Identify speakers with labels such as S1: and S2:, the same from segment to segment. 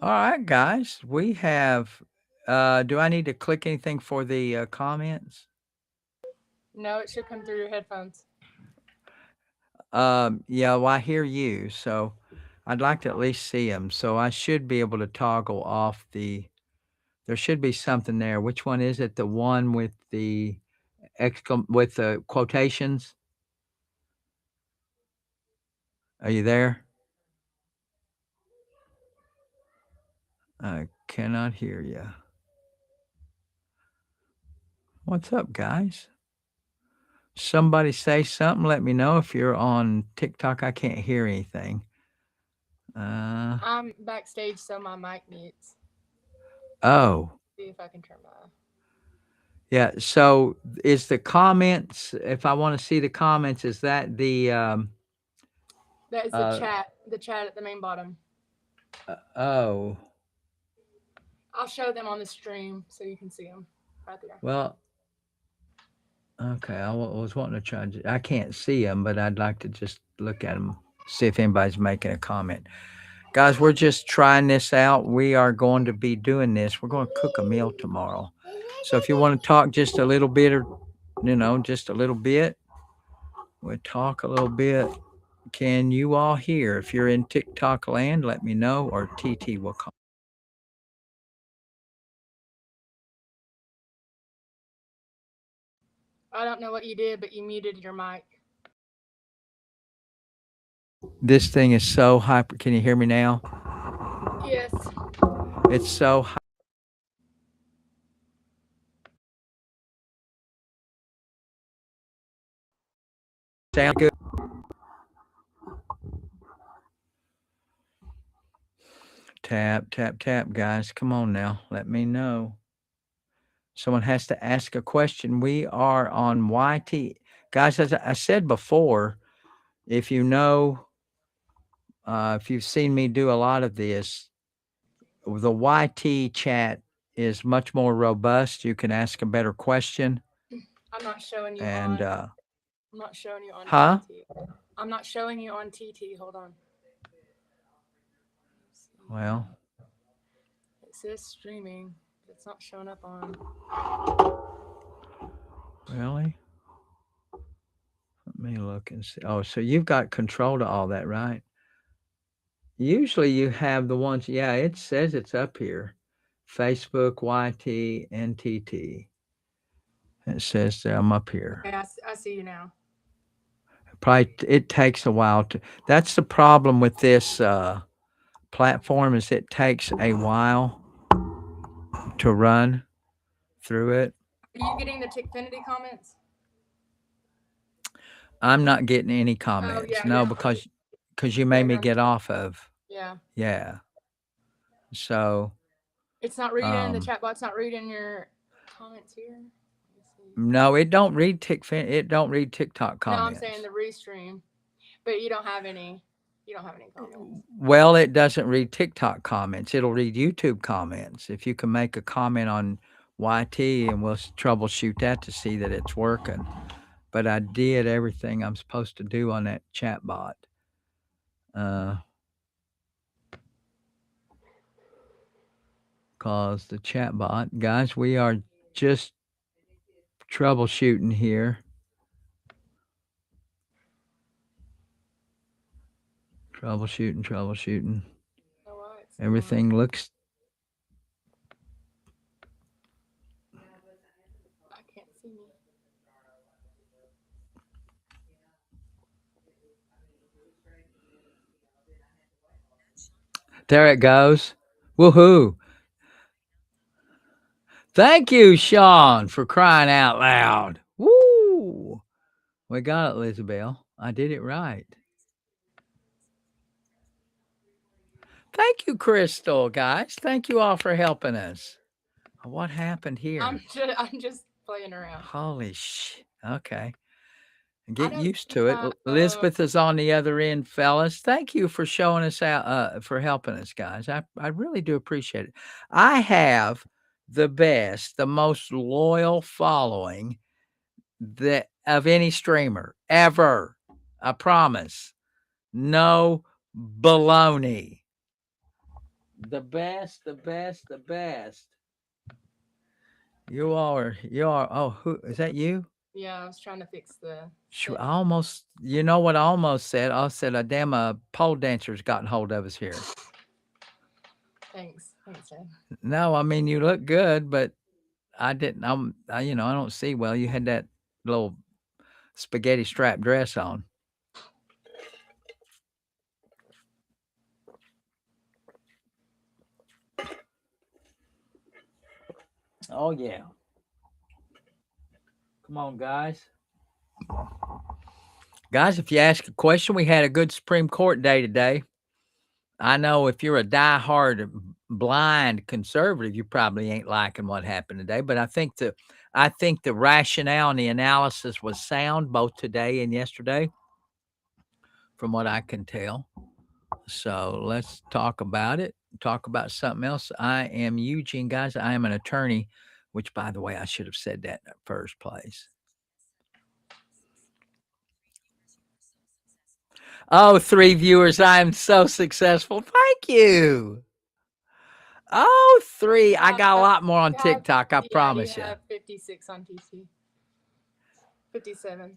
S1: All right, guys. We have do I need to click anything for the comments?
S2: No, it should come through your headphones.
S1: Yeah, well, I hear you, so I'd like to at least see them. So I should be able to toggle off the. There should be something there. Which one is it? The one with the with the quotations? Are you there? I cannot hear you. What's up, guys? Somebody say something. Let me know if you're on TikTok. I can't hear anything. Uh
S2: I'm backstage, so my mic mutes.
S1: oh.
S2: See if I can turn my.
S1: Yeah. So is the comments, if I want to see the comments, is that the
S2: That is the
S1: uh
S2: chat. The chat at the main bottom.
S1: oh,
S2: I'll show them on the stream so you can see them right there.
S1: well, okay. Was wanting to try. I can't see them, but I'd like to just look at them, see if anybody's making a comment. Guys, we're just trying this out. We are going to be doing this. We're going to cook a meal tomorrow. So if you want to talk just a little bit, or just a little bit, we'll talk a little bit. Can you all hear? If you're in TikTok land, let me know, or TT will call.
S2: I don't know what you did, but you muted your mic.
S1: This thing is so hyper. Can you hear me now?
S2: Yes.
S1: It's so sound good. Tap, tap, tap, guys. Come on now. Let me know. Someone has to ask a question. We are on YT. Guys, as I said before, if you know, if you've seen me do a lot of this, the YT chat is much more robust. You can ask a better question.
S2: I'm not showing you
S1: And,
S2: on. I'm not showing you on
S1: huh?
S2: TT. I'm not showing you on TT. Hold on.
S1: Well,
S2: It says streaming, but it's not showing up on.
S1: really? Let me look and see. Oh, so you've got control to all that, right? Usually you have the ones, yeah, it says it's up here. Facebook, YT, NTT. It says that I'm up here.
S2: Okay, I see you now.
S1: Probably it takes a while to. That's the problem with this platform is it takes a while to run through it.
S2: Are you getting the Tickfinity comments?
S1: I'm not getting any
S2: Oh
S1: comments.
S2: yeah,
S1: No, because you made
S2: yeah,
S1: me
S2: gotcha.
S1: get off of.
S2: Yeah,
S1: Yeah. So,
S2: it's not reading the
S1: um
S2: chat bot's not reading your comments here. Let me see.
S1: no, it don't read it don't read TikTok
S2: No, I'm saying
S1: comments.
S2: the restream, but you don't have any. You don't have any comments.
S1: Well, it doesn't read TikTok comments. It'll read YouTube comments. If you can make a comment on YT and we'll troubleshoot that to see that it's working. But I did everything I'm supposed to do on that chat bot. Uh, cause the chat bot, guys, we are just troubleshooting here. Troubleshooting, troubleshooting.
S2: Oh, why it's not.
S1: Everything looks.
S2: I can't see me.
S1: There it goes. Woohoo. Thank you, Sean, for crying out loud. Woo! We got it, Lizabelle. I did it right. Thank you, Crystal, guys. Thank you all for helping us. What happened here?
S2: I'm just playing around.
S1: Holy Okay.
S2: I
S1: Get
S2: don't
S1: used
S2: see
S1: to it.
S2: my.
S1: Elizabeth is on the other end, fellas. Thank you for showing us out, for helping us, guys. I really do appreciate it. I have the best, the most loyal following that of any streamer ever. I promise. No baloney. The best, the best, the best. You are. Oh, who is that? You?
S2: Yeah, I was trying to fix the
S1: I
S2: setting.
S1: almost. You know what I almost said? I said a damn pole dancer's gotten hold of us here.
S2: Thanks, Ed.
S1: No, I mean you look good, but I didn't. I don't see well. You had that little spaghetti strap dress on. Oh yeah. Come on, guys. Guys, if you ask a question, we had a good Supreme Court day today. I know if you're a diehard blind conservative, you probably ain't liking what happened today. But I think the rationale and the analysis was sound both today and yesterday, from what I can tell. So let's talk about it. Talk about something else. I am Eugene, guys. I am an attorney, which, by the way, I should have said that in the first place. Oh, 3 viewers. I am so successful. Thank you. Oh, three. I got a lot more on
S2: You have,
S1: TikTok. I
S2: yeah, you
S1: promise you.
S2: have 56 on TT. 57.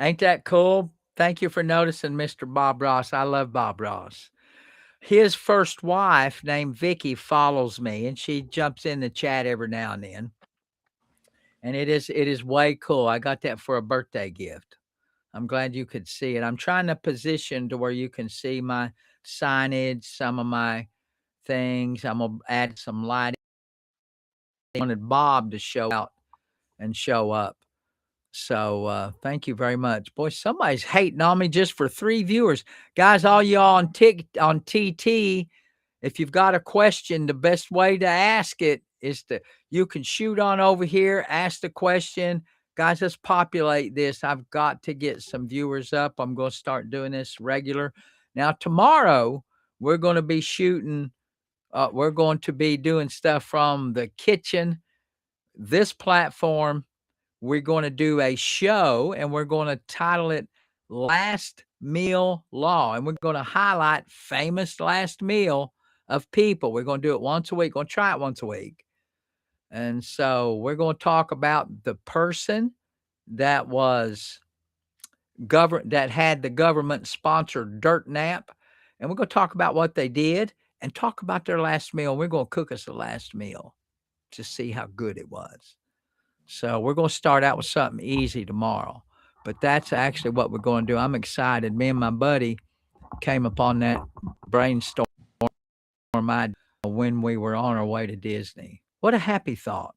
S1: Ain't that cool? Thank you for noticing, Mr. Bob Ross. I love Bob Ross. His first wife, named Vicky, follows me, and she jumps in the chat every now and then. And it is way cool. I got that for a birthday gift. I'm glad you could see it. I'm trying to position to where you can see my signage, some of my things. I'm gonna add some lighting. I wanted Bob to show out and show up. So thank you very much. Boy, somebody's hating on me just for 3 viewers. Guys, all y'all on TT, if you've got a question, the best way to ask it is you can shoot on over here, ask the question. Guys, let's populate this. I've got to get some viewers up. I'm going to start doing this regular. Now, tomorrow, we're going to be shooting, we're going to be doing stuff from the kitchen, this platform. We're going to do a show and we're going to title it Last Meal Law. And we're going to highlight famous last meal of people. We're going to do it once a week. We're going to try it once a week. And so we're going to talk about the person that was that had the government sponsored dirt nap. And we're going to talk about what they did and talk about their last meal. We're going to cook us a last meal to see how good it was. So we're going to start out with something easy tomorrow. But that's actually what we're going to do. I'm excited. Me and my buddy came upon that brainstorm idea when we were on our way to Disney. What a happy thought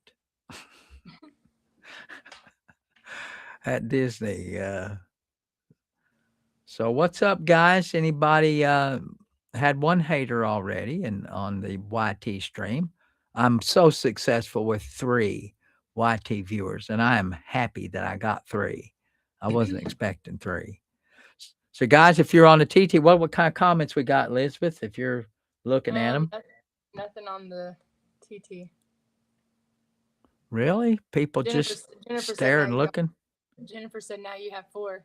S1: at Disney. So what's up, guys? Anybody had one hater already and on the YT stream? I'm so successful with 3 YT viewers, and I am happy that I got 3. I wasn't expecting 3. So, guys, if you're on the TT, what kind of comments we got, Elizabeth? If you're looking at them,
S2: Nothing on the TT.
S1: really, people
S2: Jennifer
S1: just
S2: Jennifer said now
S1: staring,
S2: you have
S1: looking.
S2: Jennifer said now you have 4.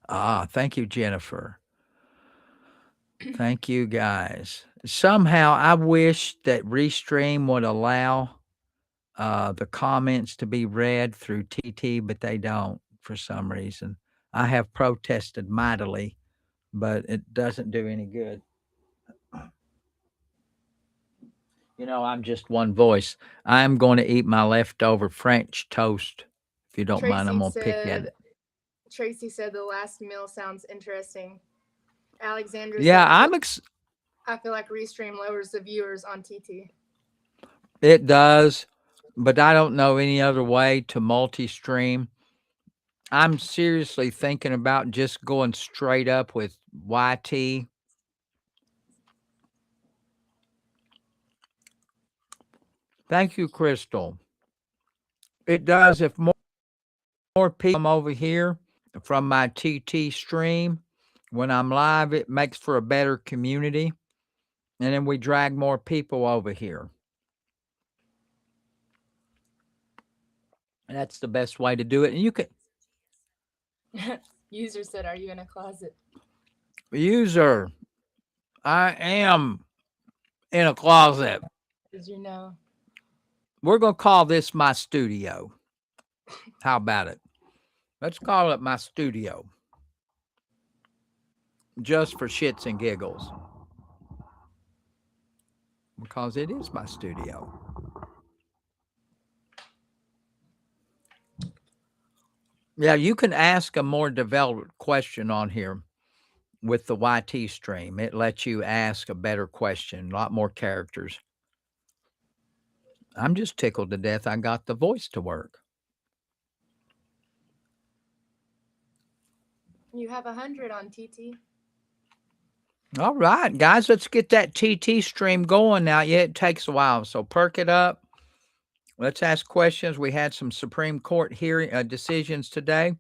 S1: Ah, thank you, Jennifer. Thank you, guys. Somehow, I wish that Restream would allow the comments to be read through TT, but they don't for some reason. I have protested mightily, but it doesn't do any good. I'm just one voice. I'm going to eat my leftover French toast. If you don't mind, I'm
S2: Tracy
S1: going to pick at
S2: said
S1: it.
S2: Tracy said the last meal sounds interesting. Alexandra
S1: Yeah,
S2: said I feel like Restream lowers the viewers on TT.
S1: it does, but I don't know any other way to multi-stream. I'm seriously thinking about just going straight up with YT. Thank you, Crystal. It does. If more people come over here from my TT stream when I'm live, it makes for a better community. And then we drag more people over here. That's the best way to do it. And you can,
S2: User said, "Are you in a closet?"
S1: User, I am in a closet.
S2: Did you know?
S1: We're going to call this my studio. How about it? Let's call it my studio just for shits and giggles because it is my studio. Yeah, you can ask a more developed question on here with the YT stream. It lets you ask a better question, a lot more characters. I'm just tickled to death I got the voice to work.
S2: You have 100 on TT.
S1: All right, guys, let's get that TT stream going now. Yeah, it takes a while, so perk it up. Let's ask questions. We had some Supreme Court hearing decisions today.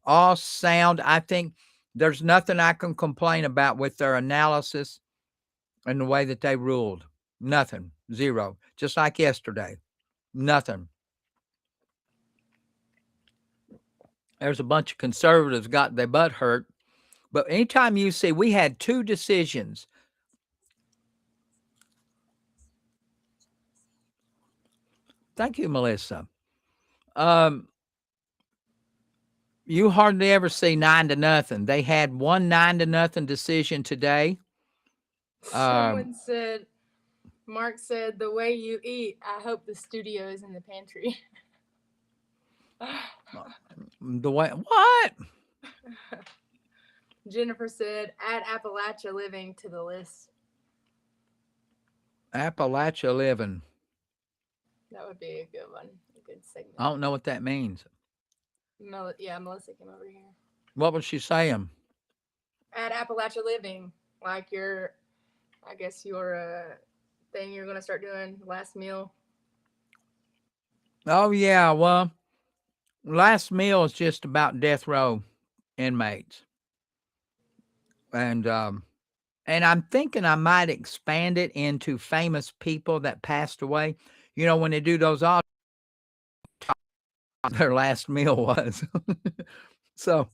S1: All sound. I think there's nothing I can complain about with their analysis and the way that they ruled. Nothing. Zero. Just like yesterday. Nothing. There's a bunch of conservatives got their butt hurt. But anytime you see, we had two decisions. Thank you, Melissa. You hardly ever see 9-0. They had one 9-0 decision today.
S2: Someone said, Mark said, the way you eat, I hope the studio is in the pantry.
S1: The way what?
S2: Jennifer said, add Appalachia Living to the list.
S1: Appalachia Living.
S2: That would be a good one. A good segment.
S1: I don't know what that means.
S2: Melissa came over here.
S1: What was she saying?
S2: Add Appalachia Living. Like your, I guess your thing you're going to start doing, last meal.
S1: Oh, yeah. Well, last meal is just about death row inmates. And I'm thinking I might expand it into famous people that passed away. You know, when they do those all their last meal was. So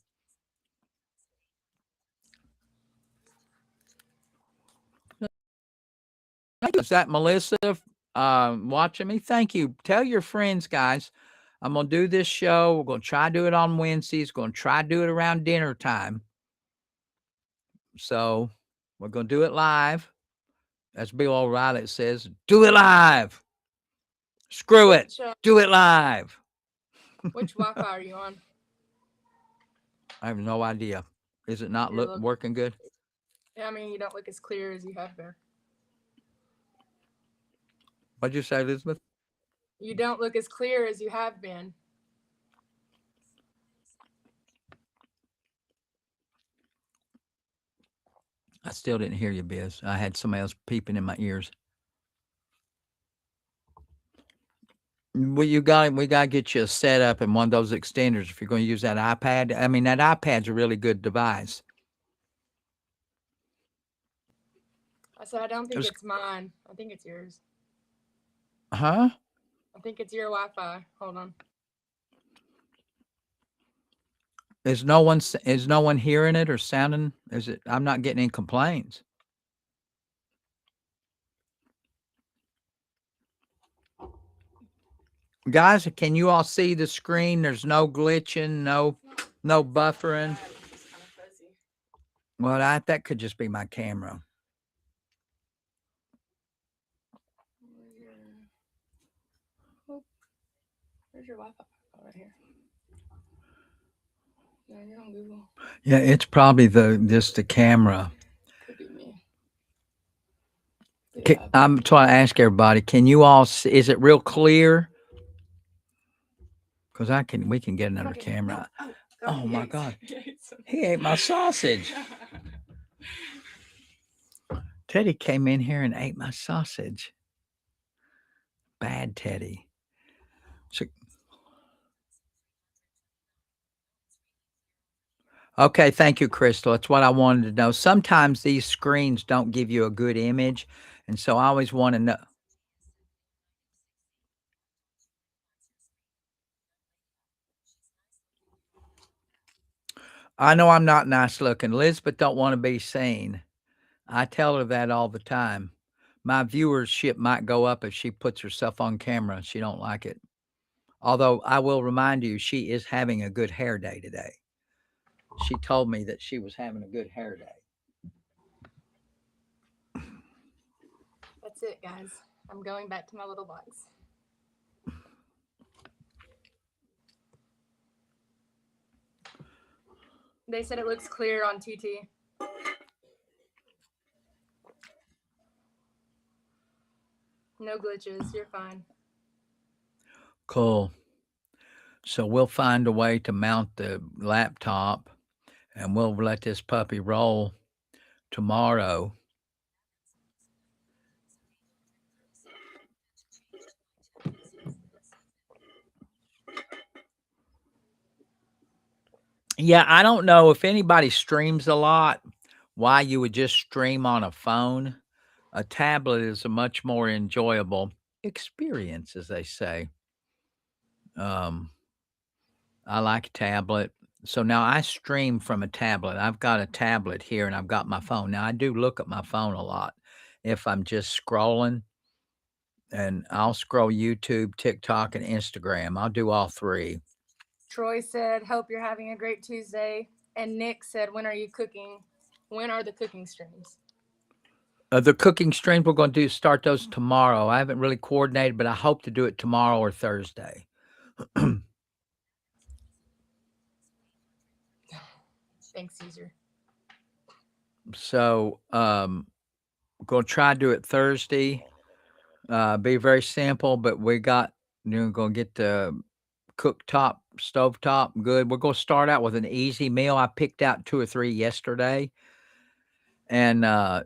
S1: is that Melissa watching me? Thank you. Tell your friends, guys. I'm gonna do this show. We're gonna try to do it on Wednesdays. Gonna try to do it around dinner time. So we're gonna do it live. As Bill O'Reilly says, do it live. Screw it. Do it live.
S2: Which Wi-Fi are you on?
S1: I have no idea. Is it not working good?
S2: I mean, you don't look as clear as you have been.
S1: What'd you say, Elizabeth?
S2: You don't look as clear as you have been.
S1: I still didn't hear you, Biz. I had somebody else peeping in my ears. Well, we gotta get you a setup and one of those extenders if you're going to use that iPad. I mean, that iPad's a really good device.
S2: I said I don't think it's mine. I think it's yours.
S1: Huh?
S2: I think it's your Wi-Fi. Hold on.
S1: Is no one hearing it or sounding? Is it? I'm not getting any complaints. Guys, can you all see the screen? There's no glitching, no buffering. Well, that could just be my camera.
S2: Where's your Wi-Fi? Oh, right here. No, you're on Google.
S1: Yeah, it's probably just the camera.
S2: Could be me.
S1: I'm trying to ask everybody, can you all see, is it real clear? Because we can get another camera. Oh my God. He ate my sausage. Teddy came in here and ate my sausage. Bad Teddy. So, okay, thank you, Crystal. That's what I wanted to know. Sometimes these screens don't give you a good image, and so I always want to know. I know I'm not nice looking. Elizabeth don't want to be seen. I tell her that all the time. My viewership might go up if she puts herself on camera. She don't like it. Although I will remind you, she is having a good hair day today. She told me that she was having a good hair day.
S2: That's it, guys. I'm going back to my little box. They said it looks clear on TT. No glitches. You're fine.
S1: Cool. So we'll find a way to mount the laptop and we'll let this puppy roll tomorrow. Yeah, I don't know if anybody streams a lot, why you would just stream on a phone. A tablet is a much more enjoyable experience, as they say. Um, I like a tablet. So now I stream from a tablet. I've got a tablet here and I've got my phone. Now I do look at my phone a lot if I'm just scrolling, and I'll scroll YouTube, TikTok, and Instagram. I'll do all three.
S2: Troy said, "Hope you're having a great Tuesday." And Nick said, "When are you cooking? When are the cooking streams?"
S1: The cooking streams we're going to do start those tomorrow. I haven't really coordinated, but I hope to do it tomorrow or Thursday.
S2: Thanks, Caesar.
S1: So going to try to do it Thursday. Be very simple, but we got going to get the cooktop, stovetop good. We're going to start out with an easy meal. I picked out two or three yesterday, and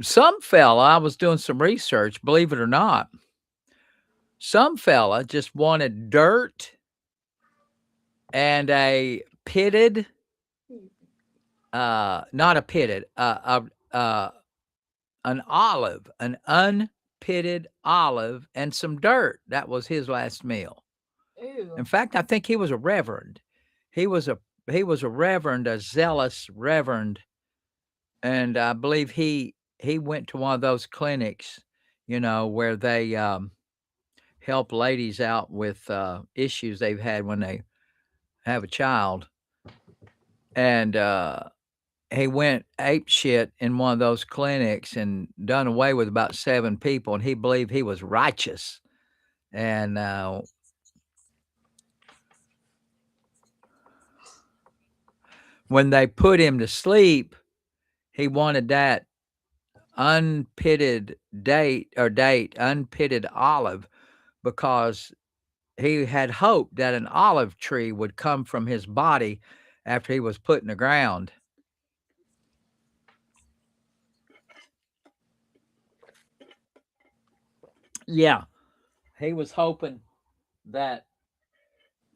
S1: some fella, I was doing some research. Believe it or not, some fella just wanted dirt and a pitted, not a pitted, an olive, an unpitted olive, and some dirt. That was his last meal.
S2: Ooh.
S1: In fact, I think he was a reverend. He was a he was a reverend, a zealous reverend, and I believe he went to one of those clinics, where they help ladies out with issues they've had when they have a child, and he went ape shit in one of those clinics and done away with about 7 people, and he believed he was righteous. And when they put him to sleep, he wanted that unpitted unpitted olive, because he had hoped that an olive tree would come from his body after he was put in the ground. Yeah, he was hoping that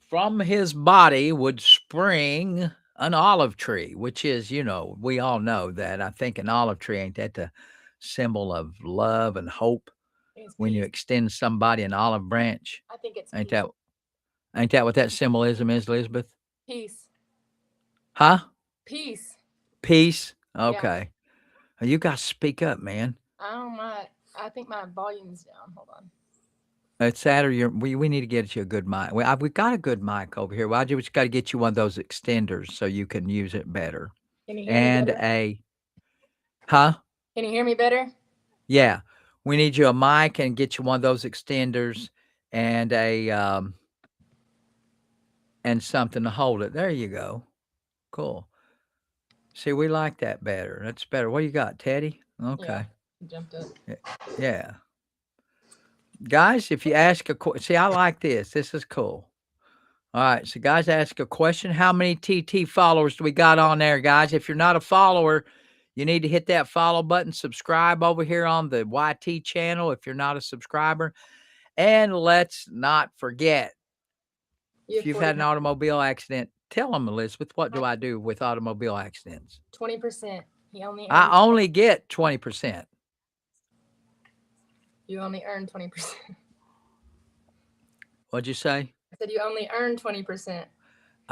S1: from his body would spring an olive tree, which is, we all know that. I think an olive tree, ain't that the symbol of love and hope
S2: It's
S1: when you
S2: peace.
S1: extend somebody an olive branch?
S2: I think it's
S1: Ain't
S2: peace.
S1: that ain't that what that symbolism is, Elizabeth?
S2: Peace.
S1: Huh?
S2: Peace.
S1: Peace?
S2: Yeah.
S1: Okay. You got to speak up, man.
S2: I don't mind. I think my volume's down. Hold on.
S1: It's that, or we need to get you a good mic. We got a good mic over here. Well, I just got to get you one of those extenders so you can use it better.
S2: Can you hear me
S1: And
S2: better?
S1: huh?
S2: Can you hear me better?
S1: Yeah. We need you a mic and get you one of those extenders and and something to hold it. There you go. Cool. See, we like that better. That's better. What do you got, Teddy?
S2: Yeah.
S1: Okay.
S2: Jumped up.
S1: Yeah. Guys, if you ask see, I like this. This is cool. All right. So, guys, ask a question. How many TT followers do we got on there, guys? If you're not a follower, you need to hit that follow button, subscribe over here on the YT channel if you're not a subscriber. And let's not forget,
S2: You
S1: if
S2: have
S1: you've had
S2: 40.
S1: an automobile accident, tell them, Elizabeth, what do I do with automobile accidents?
S2: 20%. He only
S1: I
S2: earned.
S1: only get 20%.
S2: You only earn 20%.
S1: What'd you say?
S2: I said you only earn 20%.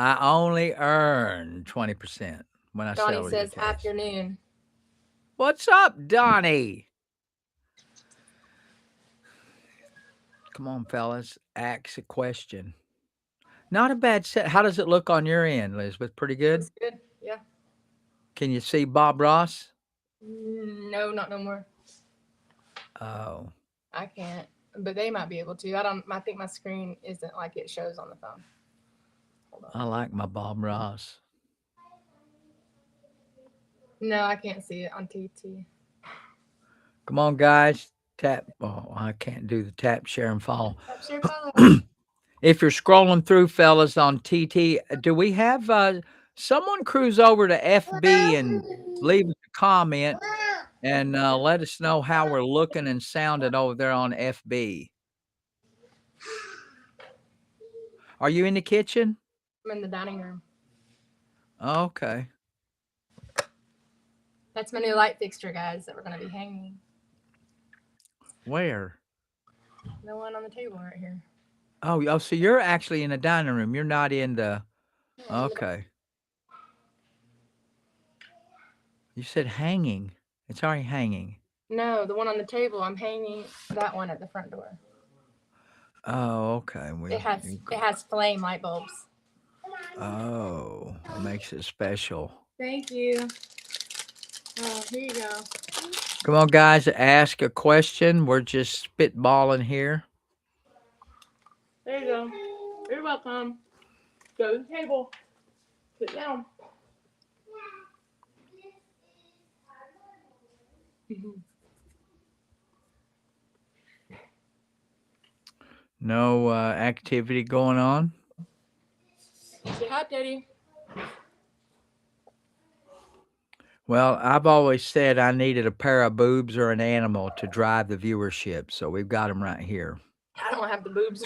S1: I only earn 20% when I
S2: Donnie
S1: sell these
S2: says
S1: cats.
S2: afternoon.
S1: What's up, Donnie? Come on, fellas. Ask a question. Not a bad set. How does it look on your end, Elizabeth? Pretty good?
S2: Looks good. Yeah.
S1: Can you see Bob Ross?
S2: No, not no more.
S1: Oh,
S2: I can't. But they might be able to. I don't. I think my screen isn't like it shows on the phone. Hold on.
S1: I like my Bob Ross.
S2: No, I can't see it on TT.
S1: Come on, guys. Tap. Oh, I can't do the tap, share, and follow.
S2: Tap, share, follow.
S1: If you're scrolling through, fellas, on TT, do we have someone cruise over to FB and leave us a comment and let us know how we're looking and sounding over there on FB? Are you in the kitchen?
S2: I'm in the dining room.
S1: Okay.
S2: That's my new light fixture, guys, that we're going to be hanging.
S1: Where?
S2: The one on the table right here.
S1: Oh, so you're actually in the dining room. You're not in the. Okay. You said hanging. It's already hanging.
S2: No, the one on the table. I'm hanging that one at the front door.
S1: Oh, okay.
S2: It has flame light bulbs.
S1: Oh, it makes it special.
S2: Thank you. Oh, here you go.
S1: Come on, guys, ask a question. We're just spitballing here.
S2: There you go. You're welcome. Go to the table. Sit down.
S1: No activity going on.
S2: Say hi, Teddy.
S1: Well, I've always said I needed a pair of boobs or an animal to drive the viewership, so we've got them right here.
S2: I don't have the boobs.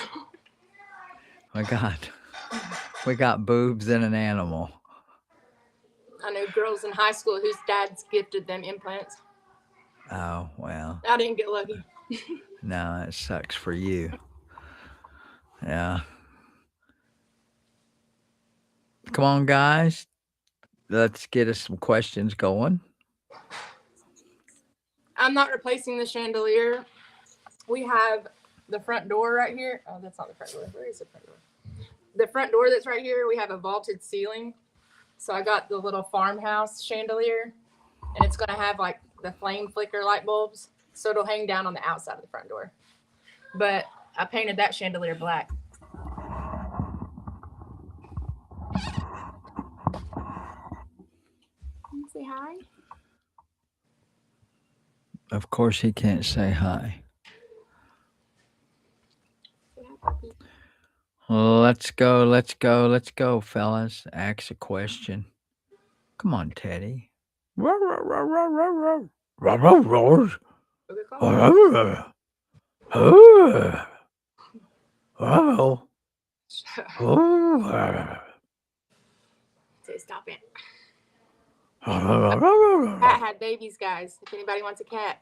S1: We got boobs and an animal.
S2: I know girls in high school whose dads gifted them implants.
S1: Oh, well.
S2: I didn't get lucky.
S1: No, that sucks for you. Yeah. Come on, guys. Let's get us some questions going.
S2: I'm not replacing the chandelier. We have the front door right here. Oh, that's not the front door. Where is the front door? The front door that's right here, we have a vaulted ceiling. So I got the little farmhouse chandelier, and it's going to have like the flame flicker light bulbs. So it'll hang down on the outside of the front door. But I painted that chandelier black. Can you say hi?
S1: Of course, he can't say hi.
S2: Say hi, puppy.
S1: Let's go, fellas. Ask a question. Come on, Teddy.
S2: Okay, call. Say stop it. Cat had babies, guys. If anybody wants a cat,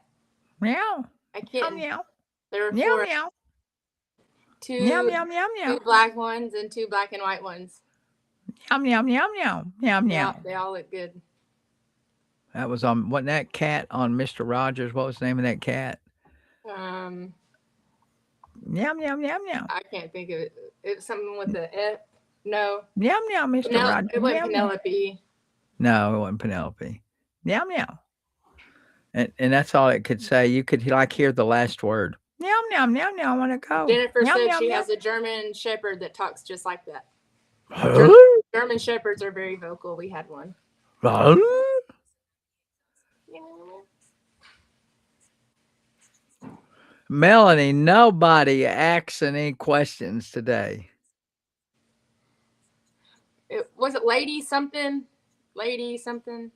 S1: Meow.
S2: a kitten.
S1: Meow.
S2: There were
S1: Meow
S2: four,
S1: meow. Meow
S2: two,
S1: meow meow meow.
S2: two black ones and two black and white ones.
S1: Meow meow meow meow. Meow meow.
S2: They all look good.
S1: That was on wasn't that cat on Mr. Rogers? What was the name of that cat?
S2: Um,
S1: Meow meow meow meow.
S2: I can't think of it. It was something with the F. No,
S1: Meow meow, Mr. Rogers.
S2: It wasn't
S1: Meow meow.
S2: Penelope.
S1: No, it wasn't Penelope. Meow meow. And that's all it could say. You could like hear the last word. Meow meow meow meow. I want to go.
S2: Jennifer
S1: meow,
S2: said
S1: meow,
S2: she
S1: meow.
S2: has a German Shepherd that talks just like that.
S1: Huh?
S2: German Shepherds are very vocal. We had one.
S1: Huh? Melanie, nobody asks any questions today.
S2: Was it Lady something? Lady something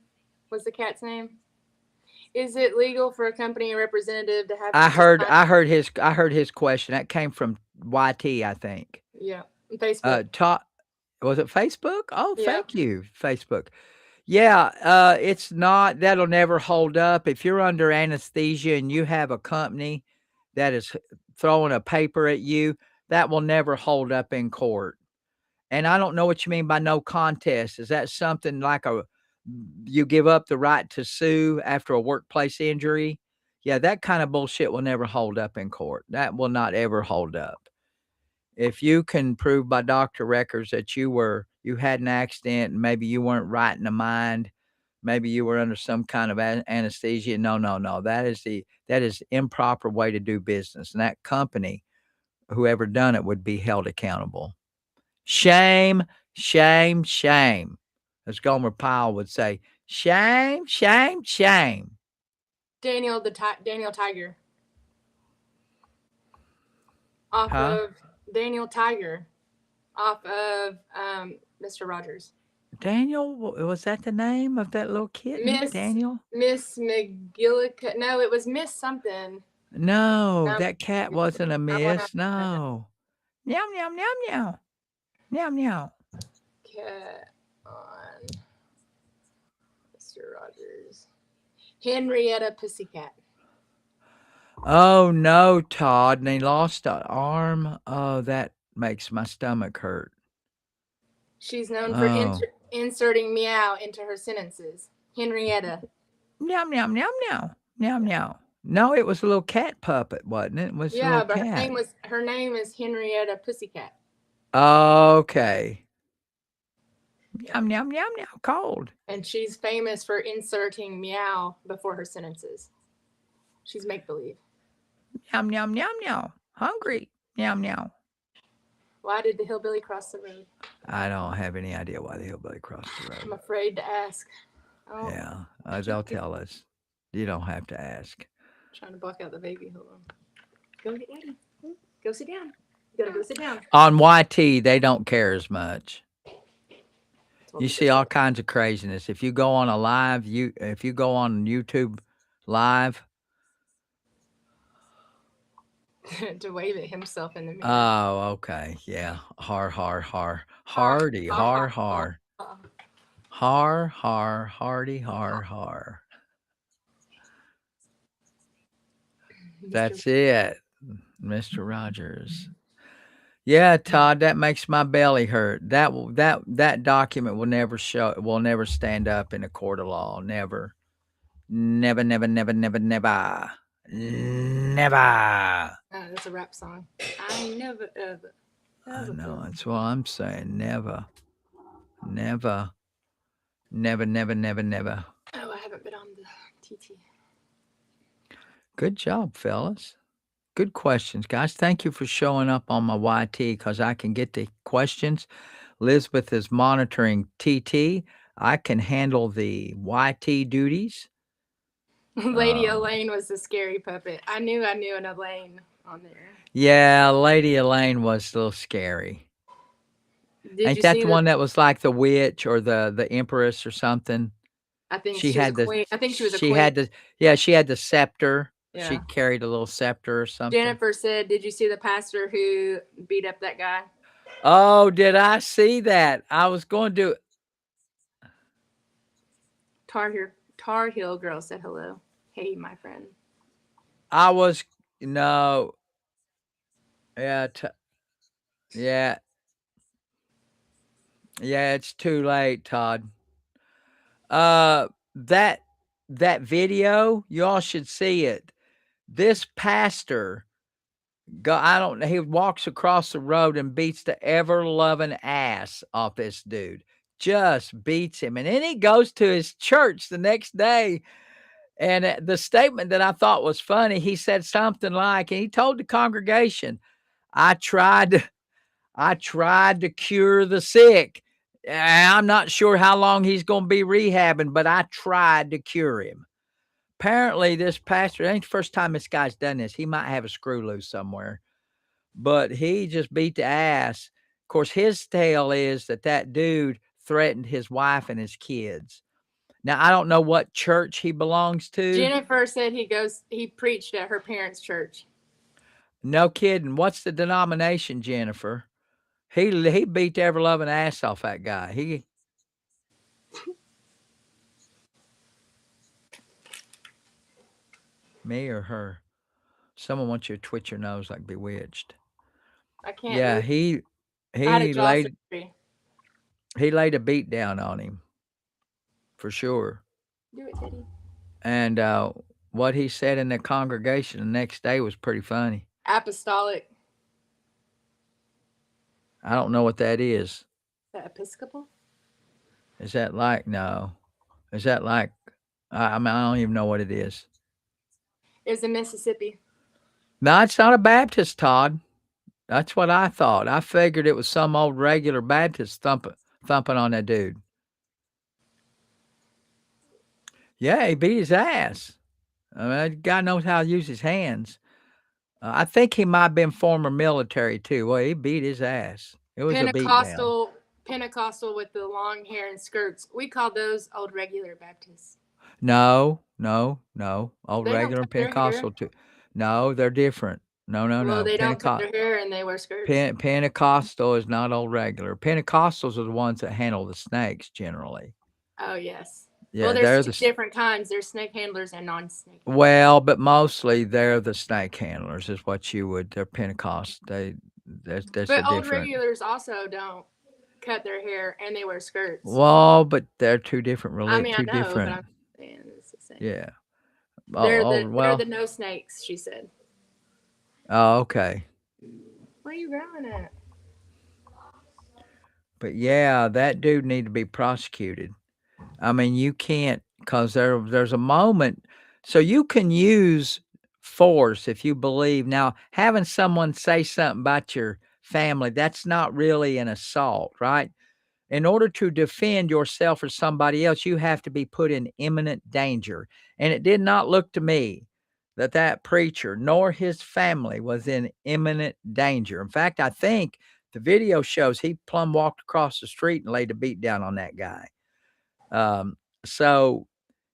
S2: was the cat's name. Is it legal for a company representative to have?
S1: I heard his question. That came from YT, I think.
S2: Yeah, Facebook.
S1: Was it Facebook? Oh,
S2: Yeah.
S1: thank you, Facebook. Yeah, it's not. That'll never hold up if you're under anesthesia and you have a company that is throwing a paper at you. That will never hold up in court. And I don't know what you mean by no contest. Is that something like a you give up the right to sue after a workplace injury? Yeah, that kind of bullshit will never hold up in court. That will not ever hold up. If you can prove by doctor records that you had an accident and maybe you weren't right in the mind, maybe you were under some kind of anesthesia. No, no, no. That is improper way to do business. And that company, whoever done it, would be held accountable. Shame, shame, shame. As Gomer Pyle would say, shame, shame, shame.
S2: Daniel Tiger off
S1: Huh?
S2: of Daniel Tiger off of Mr. Rogers.
S1: Daniel, was that the name of that little kitten?
S2: Miss
S1: Daniel?
S2: Miss McGillic. No, it was Miss something.
S1: No,
S2: Um,
S1: that cat wasn't a
S2: I want to
S1: miss. No. Meow, meow, meow, meow. Meow, meow.
S2: cat on Mr. Rogers. Henrietta Pussycat.
S1: Oh, no, Todd. And they lost an arm. Oh, that makes my stomach hurt.
S2: She's known for
S1: Oh.
S2: inserting meow into her sentences. Henrietta.
S1: Meow, meow, meow, meow. Meow, meow. No, it was a little cat puppet, wasn't it? It was a
S2: Yeah,
S1: little
S2: but
S1: cat.
S2: her name is Henrietta Pussycat.
S1: Okay. Meow, meow, meow, meow. Cold.
S2: And she's famous for inserting meow before her sentences. She's make believe.
S1: Meow, meow, meow, meow. Hungry. Meow, meow.
S2: Why did the hillbilly cross the road?
S1: I don't have any idea why the hillbilly crossed the
S2: I'm
S1: road.
S2: afraid to ask. Oh,
S1: Yeah, they'll tell us. You don't have to ask.
S2: trying to block out the baby. Hold on. Go get ready. Go sit down. You gotta go sit down.
S1: On YT, they don't care as much.
S2: Told
S1: You
S2: you
S1: see all kinds of craziness. If you go on a live, if you go on YouTube live,
S2: to wave at himself in the mirror.
S1: oh, okay, yeah, har, har, har, hardy, har, har, har, har, hardy, har, har. That's it, Mr. Rogers. Yeah, Todd, that makes my belly hurt. That document will never stand up in a court of law. Never. Never, never, never, never, never. Never.
S2: That's a rap song. I never ever.
S1: I know, that's what I'm saying. Never. Never. Never, never, never, never.
S2: Oh, I haven't been on the TT.
S1: Good job, fellas. Good questions, guys. Thank you for showing up on my YT because I can get the questions. Elizabeth is monitoring TT. I can handle the YT duties.
S2: Lady Elaine was the scary puppet. I knew an Elaine on there.
S1: Yeah, Lady Elaine was a little scary.
S2: Did
S1: Ain't
S2: you
S1: that
S2: see
S1: the one that was like the witch or the empress or something?
S2: I think
S1: She
S2: she was a
S1: had the
S2: queen. I think she was a
S1: she
S2: queen.
S1: had the yeah, she had the scepter. She
S2: Yeah.
S1: carried a little scepter or something.
S2: Jennifer said, "Did you see the pastor who beat up that guy?"
S1: Oh, did I see that? I was going to
S2: Tar Heel girl said hello. Hey, my friend.
S1: I was no. Yeah, yeah. Yeah, it's too late, Todd. Uh that that video, y'all should see it. This pastor I don't know. He walks across the road and beats the ever loving ass off this dude. Just beats him. And then he goes to his church the next day. And the statement that I thought was funny, he said something like, and he told the congregation, I tried, I tried to cure the sick. I'm not sure how long he's going to be rehabbing, but I tried to cure him. Apparently, this pastor, it ain't the first time this guy's done this. He might have a screw loose somewhere, but he just beat the ass. Of course, his tale is that dude threatened his wife and his kids. Now, I don't know what church he belongs to.
S2: Jennifer said he preached at her parents' church.
S1: No kidding. What's the denomination, Jennifer? He beat the ever loving ass off that guy. Me or her? Someone wants you to twitch your nose like Bewitched.
S2: I can't
S1: Yeah,
S2: move.
S1: he
S2: I had a jaw
S1: laid
S2: surgery.
S1: He laid a beat down on him for sure.
S2: Do it, Teddy.
S1: And what he said in the congregation the next day was pretty funny.
S2: Apostolic.
S1: I don't know what that is.
S2: Is that Episcopal?
S1: Is that like no? Is that like I mean I don't even know what it is.
S2: Is in Mississippi.
S1: No, it's not a Baptist, Todd. That's what I thought. I figured it was some old regular Baptist thumping on that dude. Yeah, he beat his ass. I mean, that guy knows how to use his hands. I think he might have been former military too. Well, he beat his ass. It was a beat down.
S2: Pentecostal with the long hair and skirts. We call those old regular Baptists.
S1: No, no, no. Old
S2: They don't
S1: regular
S2: cut
S1: and
S2: their hair.
S1: Pentecostal too. No, they're different. No, no,
S2: Well,
S1: no.
S2: they don't cut their hair and they wear skirts.
S1: Pentecostal is not old regular. Pentecostals are the ones that handle the snakes generally.
S2: Oh yes. Well,
S1: Yeah,
S2: there's
S1: they're
S2: two
S1: the
S2: different kinds. There's snake handlers and non-snake.
S1: well, but mostly they're the snake handlers is what you would. They're Pentecost. There's a
S2: But old
S1: different.
S2: regulars also don't cut their hair and they wear skirts.
S1: Well, but they're two different.
S2: I mean, I
S1: Two
S2: know, but
S1: different.
S2: I'm saying it's the same.
S1: Yeah.
S2: They're
S1: Well.
S2: the no snakes. She said.
S1: Oh, okay.
S2: Where are you growing at?
S1: But yeah, that dude need to be prosecuted. I mean, you can't because there's a moment. So you can use force if you believe. Now, having someone say something about your family, that's not really an assault, right? In order to defend yourself or somebody else, you have to be put in imminent danger. And it did not look to me that that preacher nor his family was in imminent danger. In fact, I think the video shows he plumb walked across the street and laid a beat down on that guy. Um, so,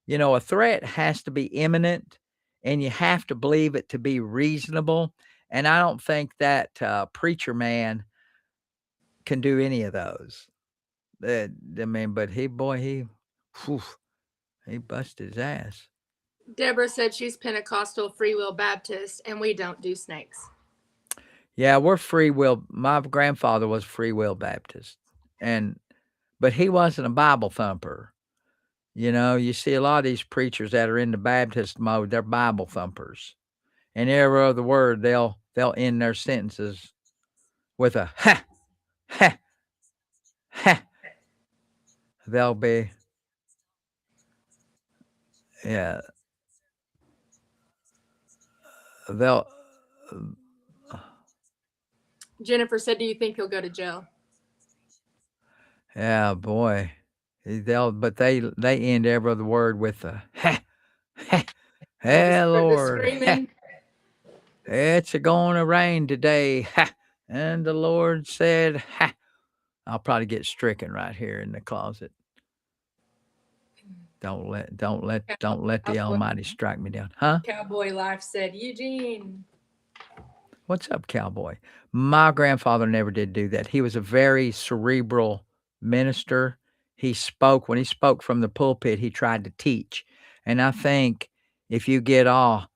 S1: a threat has to be imminent and you have to believe it to be reasonable. And I don't think that preacher man can do any of those. I mean, but whew, he busted his ass.
S2: Deborah said she's Pentecostal Free Will Baptist, and we don't do snakes.
S1: Yeah, we're free will. My grandfather was free will Baptist, but he wasn't a Bible thumper. You see a lot of these preachers that are in the Baptist mode. They're Bible thumpers, and every other word they'll end their sentences with a ha ha ha. They'll be yeah. They'll
S2: Jennifer said, "Do you think he'll go to jail?"
S1: yeah, boy. But they end every other word with a ha ha. Hey
S2: Or the
S1: Lord, ha,
S2: screaming.
S1: it's a going to rain today. Ha, and the Lord said, ha. I'll probably get stricken right here in the closet. Don't let the
S2: Cowboy,
S1: Almighty strike me down, huh?
S2: Cowboy Life said, "Eugene."
S1: What's up, cowboy? My grandfather never did do that. He was a very cerebral minister. When he spoke from the pulpit, he tried to teach. And I think if you get all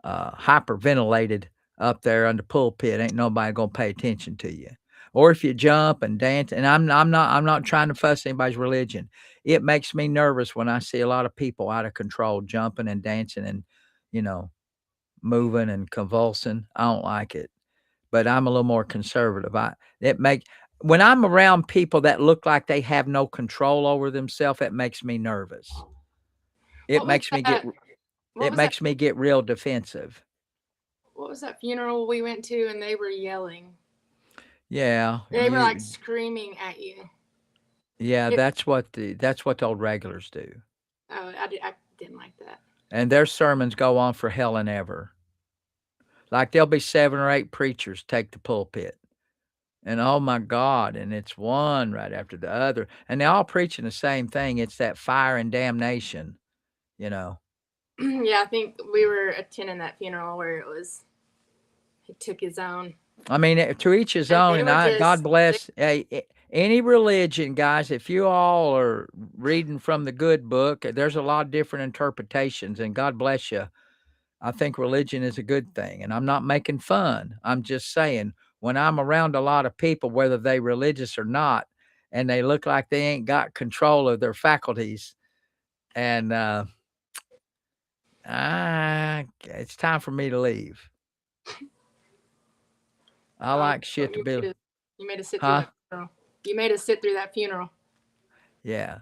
S1: hyperventilated up there on the pulpit, ain't nobody gonna pay attention to you. Or if you jump and dance, and I'm not trying to fuss anybody's religion. It makes me nervous when I see a lot of people out of control jumping and dancing and you know moving and convulsing. I don't like it, but I'm a little more conservative. It make When I'm around people that look like they have no control over themselves, it makes me nervous. It
S2: What was
S1: makes me get
S2: that? What
S1: it
S2: was that?
S1: makes me get real defensive.
S2: What was that funeral we went to and they were yelling?
S1: Yeah,
S2: They were like screaming at you.
S1: yeah,
S2: It,
S1: that's what the old regulars do.
S2: oh, I didn't like that.
S1: And their sermons go on for hell and ever. Like there'll be 7 or 8 preachers take the pulpit. And oh my God, and it's one right after the other. And they're all preaching the same thing. It's that fire and damnation, you know.
S2: Yeah, I think we were attending that funeral where he took his own.
S1: I mean, to each his
S2: And
S1: own.
S2: they
S1: And
S2: were
S1: God
S2: just,
S1: bless any religion, guys. If you all are reading from the good book, there's a lot of different interpretations, and God bless you. I think religion is a good thing, and I'm not making fun. I'm just saying when I'm around a lot of people, whether they religious or not, and they look like they ain't got control of their faculties. And it's time for me to leave. I like
S2: So
S1: shit to
S2: you
S1: be,
S2: made us, you made us sit through
S1: huh?
S2: that funeral. You made us sit through that funeral.
S1: Yeah.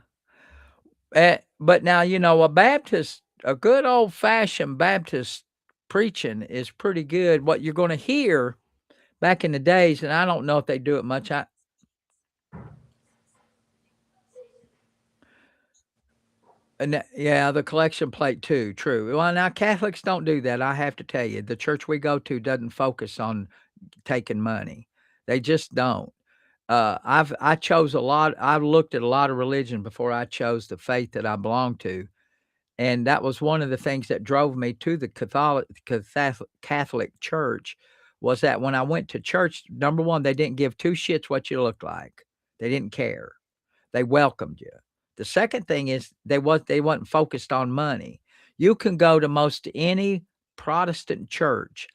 S1: But now, a good old fashioned Baptist preaching is pretty good. What you're going to hear back in the days, and I don't know if they do it much. Yeah, the collection plate too. True. Well, now Catholics don't do that. I have to tell you, the church we go to doesn't focus on taking money. They just don't. I chose a lot. I've looked at a lot of religion before I chose the faith that I belong to, and that was one of the things that drove me to the Catholic Church. Was that when I went to church, number one, they didn't give two shits what you looked like. They didn't care. They welcomed you. The second thing is they wasn't focused on money. You can go to most any Protestant church.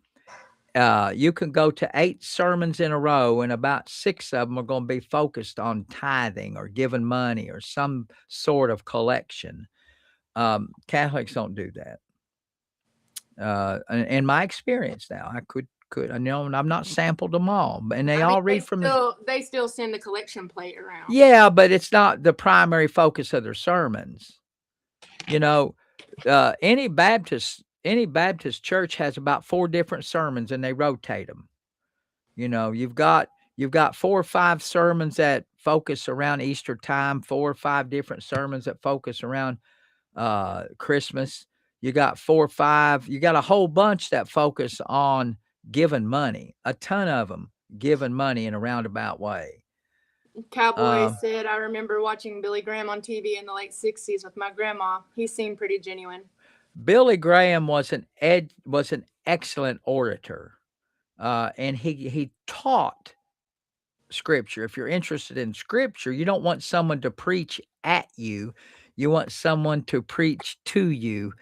S1: You can go to 8 sermons in a row, and about 6 of them are going to be focused on tithing or giving money or some sort of collection. Catholics don't do that. In my experience now, I know, and I've not sampled them all, and they
S2: I mean,
S1: all read from the.
S2: they still send the collection plate around.
S1: Yeah, but it's not the primary focus of their sermons. You know, any Baptist church has about 4 different sermons, and they rotate them. You've got 4 or 5 sermons that focus around Easter time, 4 or 5 different sermons that focus around Christmas. You got 4 or 5. You got a whole bunch that focus on giving money. A ton of them giving money in a roundabout way.
S2: Cowboy
S1: Um,
S2: said, I remember watching Billy Graham on TV in the late 60s with my grandma. He seemed pretty genuine.
S1: Billy Graham was an excellent orator, and he taught scripture. If you're interested in scripture, you don't want someone to preach at you. You want someone to preach to you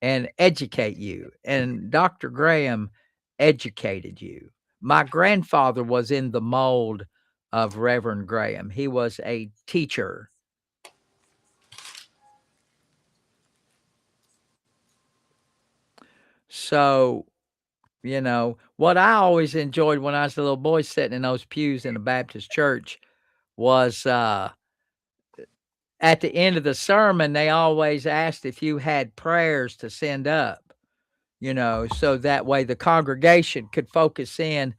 S1: and educate you. And Dr. Graham educated you. My grandfather was in the mold of Reverend Graham. He was a teacher. So, what I always enjoyed when I was a little boy sitting in those pews in a Baptist church was at the end of the sermon, they always asked if you had prayers to send up, so that way the congregation could focus in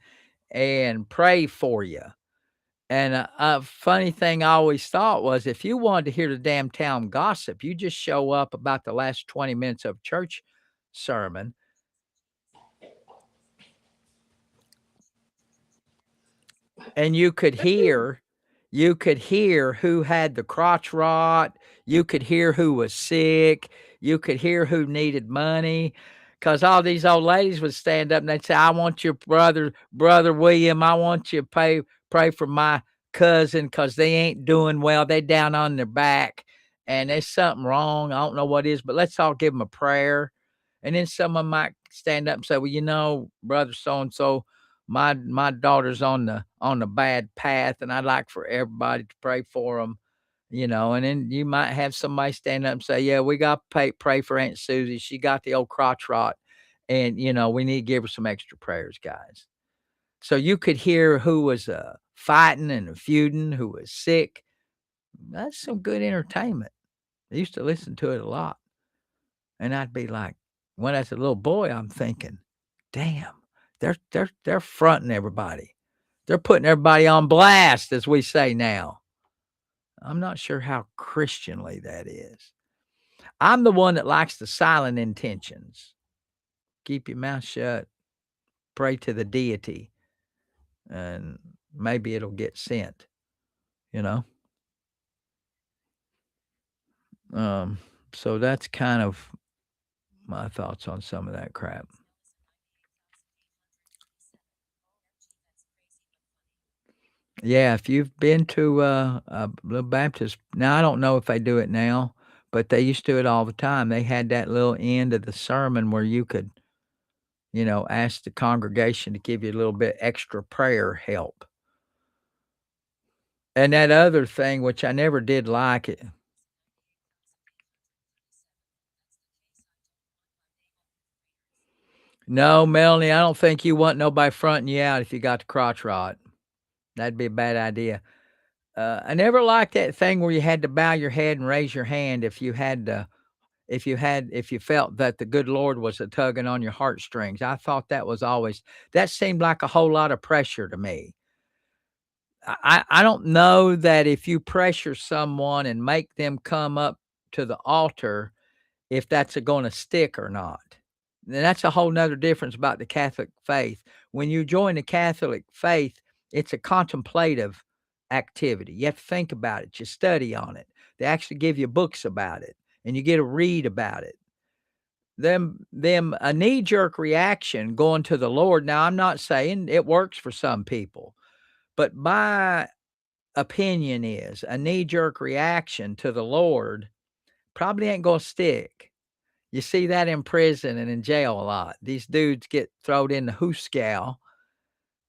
S1: and pray for you. And a funny thing I always thought was if you wanted to hear the damn town gossip, you just show up about the last 20 minutes of church sermon, and you could hear who had the crotch rot, you could hear who was sick, you could hear who needed money, because all these old ladies would stand up and they'd say, I want your brother William, I want you to pray for my cousin because they ain't doing well. They down on their back and there's something wrong. I don't know what it is, but let's all give them a prayer. And then someone might stand up and say, well, brother so and so, my daughter's on the bad path, and I'd like for everybody to pray for them. And then you might have somebody stand up and say, yeah, we got to pray for Aunt Susie. She got the old crotch rot, and we need to give her some extra prayers, guys. So you could hear who was fighting and feuding, who was sick. That's some good entertainment. I used to listen to it a lot, and I'd be like, when I was a little boy, I'm thinking, damn, they're fronting everybody. They're putting everybody on blast, as we say now. I'm not sure how Christianly that is. I'm the one that likes the silent intentions. Keep your mouth shut, pray to the deity, and maybe it'll get sent, you know? Um, so that's kind of my thoughts on some of that crap. Yeah, if you've been to a little Baptist, now I don't know if they do it now, but they used to do it all the time. They had that little end of the sermon where you could, ask the congregation to give you a little bit extra prayer help. And that other thing, which I never did like it. No, Melanie, I don't think you want nobody fronting you out if you got the crotch rot. That'd be a bad idea. I never liked that thing where you had to bow your head and raise your hand if you had to, if you felt that the good Lord was a tugging on your heartstrings. I thought that was always that seemed like a whole lot of pressure to me. I don't know that if you pressure someone and make them come up to the altar, if that's going to stick or not. And that's a whole nother difference about the Catholic faith. When you join the Catholic faith, it's a contemplative activity. You have to think about it. You study on it. They actually give you books about it, and you get to read about it. Them a knee jerk reaction going to the Lord. Now, I'm not saying it works for some people, but my opinion is a knee jerk reaction to the Lord probably ain't gonna stick. You see that in prison and in jail a lot. These dudes get thrown in the hooscow,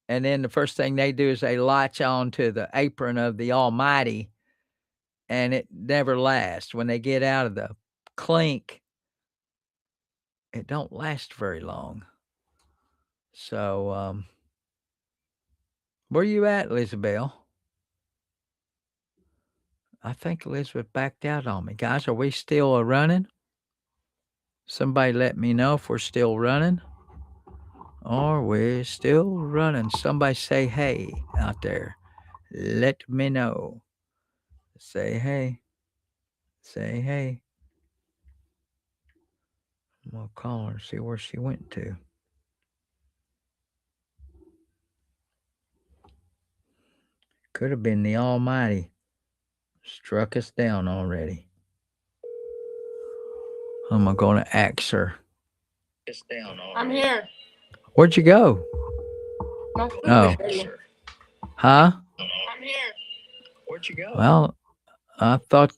S1: and then the first thing they do is they latch on to the apron of the Almighty, and it never lasts. When they get out of the clink, it don't last very long. So, where you at, Elizabeth? I think Elizabeth backed out on me. Guys, are we still running? Somebody let me know if we're still running. Or we're still running. Somebody say hey out there. Let me know. Say hey. Say hey. I'm gonna call her and see where she went to. Could have been the Almighty struck us down already. I'm gonna ask her.
S2: I'm here.
S1: Where'd you go?
S2: My food
S1: Oh,
S2: is ready.
S1: huh?
S2: I'm here.
S1: Where'd you go? Well, I thought.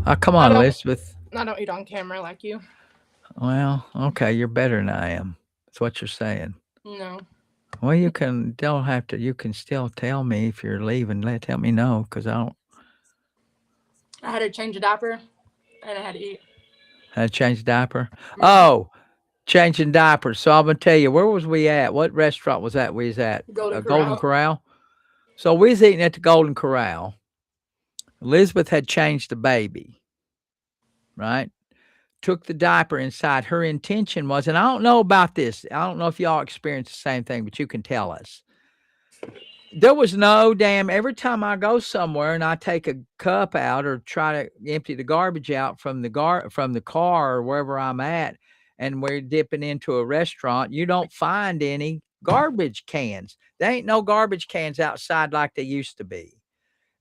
S1: Oh, come
S2: I
S1: on,
S2: don't.
S1: Elizabeth.
S2: I don't eat on camera like you.
S1: Well, okay, you're better than I am. That's what you're saying.
S2: No.
S1: Well, you can don't have to. You can still tell me if you're leaving. Tell me no, because I don't.
S2: I had to change a diaper, and I had to eat.
S1: Had to change diaper.
S2: Mm-hmm.
S1: Oh, changing diapers. So I'm gonna tell you, where was we at? What restaurant was that we was at?
S2: Golden
S1: Golden
S2: Corral.
S1: Corral. So we was eating at the Golden Corral. Elizabeth had changed the baby, right? Took the diaper inside. Her intention was, and I don't know about this. I don't know if y'all experienced the same thing, but you can tell us. There was no damn every time I go somewhere and I take a cup out or try to empty the garbage out from from the car or wherever I'm at, and we're dipping into a restaurant, you don't find any garbage cans. There ain't no garbage cans outside like they used to be.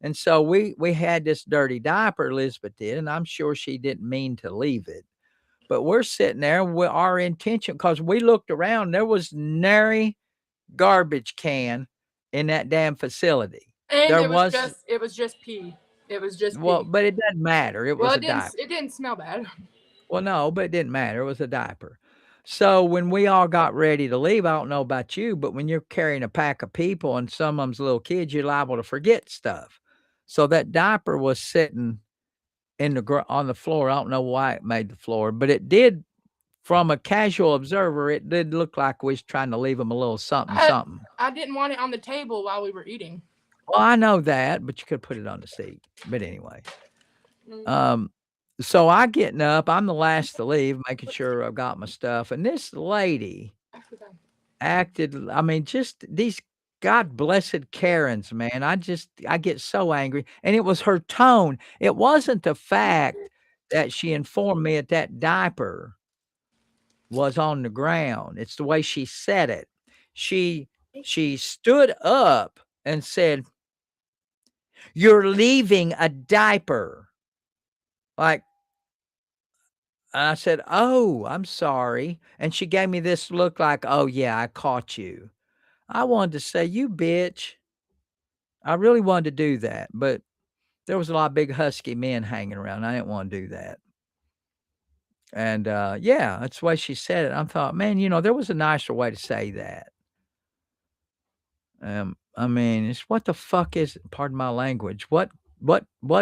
S1: And so we had this dirty diaper, Elizabeth did, and I'm sure she didn't mean to leave it. But we're sitting there with our intention because we looked around, there was nary garbage can in that damn facility.
S2: And
S1: There was
S2: it was just pee. It was just
S1: well,
S2: pee.
S1: but it doesn't matter. It
S2: Well,
S1: was a diaper.
S2: it didn't smell bad.
S1: Well, no, but it didn't matter. It was a diaper. So when we all got ready to leave, I don't know about you, but when you're carrying a pack of people and some of them's little kids, you're liable to forget stuff. So that diaper was sitting on the floor. I don't know why it made the floor, but it did. From a casual observer, it did look like we was trying to leave them a little something,
S2: I
S1: something.
S2: I didn't want it on the table while we were eating.
S1: Well, I know that, but you could put it on the seat. But anyway,
S2: Mm.
S1: um, so I getting up, I'm the last to leave, making sure I've got my stuff, and this lady acted. I mean, just these God blessed Karens, man. I get so angry, and it was her tone. It wasn't the fact that she informed me that diaper was on the ground. It's the way she said it. She she stood up and said, "You're leaving a diaper." Like, I said, "Oh, I'm sorry." And she gave me this look like, "Oh, yeah, I caught you." I wanted to say, "You bitch." I really wanted to do that, but there was a lot of big husky men hanging around. I didn't want to do that. And yeah, that's the way she said it. I thought, man, there was a nicer way to say that. I mean, it's what the fuck is pardon my language. What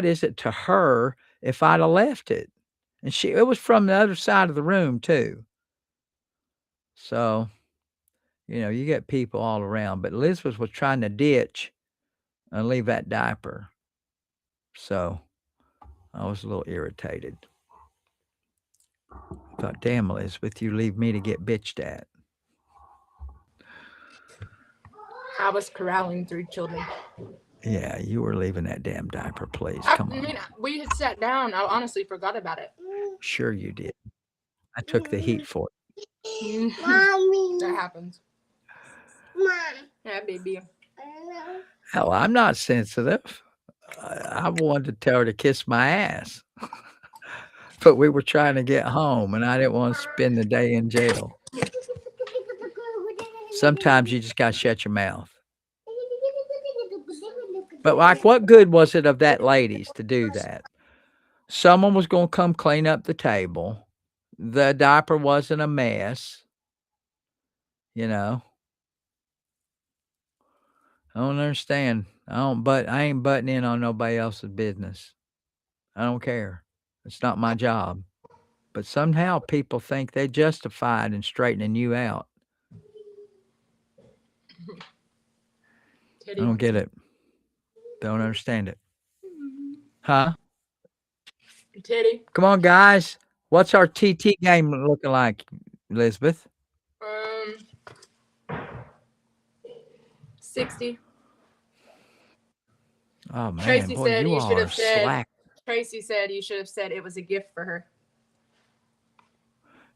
S1: is it to her if I'd have left it? And it was from the other side of the room too. So, you get people all around, but Elizabeth was trying to ditch and leave that diaper. So, I was a little irritated. I thought, damn, Elizabeth, you leave me to get bitched at.
S2: I was corralling 3 children.
S1: Yeah, you were leaving that damn diaper, please.
S2: I
S1: Come on.
S2: mean, we had sat down. I honestly forgot about it.
S1: Sure you did. I took the heat for it.
S2: Mommy. That happens. Mom. Yeah, baby.
S1: Hell, I'm not sensitive. I wanted to tell her to kiss my ass. But we were trying to get home, and I didn't want to spend the day in jail. Sometimes you just got to shut your mouth. But, like, what good was it of that ladies to do that? Someone was going to come clean up the table. The diaper wasn't a mess. I don't understand. I ain't butting in on nobody else's business. I don't care. It's not my job. But somehow people think they're justified in straightening you out.
S2: Teddy.
S1: I don't get it. Don't understand it. Huh?
S2: Teddy.
S1: Come on, guys. What's our TT game looking like, Elizabeth?
S2: 60.
S1: Oh man,
S2: Tracy
S1: boy,
S2: said
S1: you
S2: you
S1: all
S2: should
S1: are
S2: have said.
S1: slack.
S2: Tracy said you should have said it was a gift for her.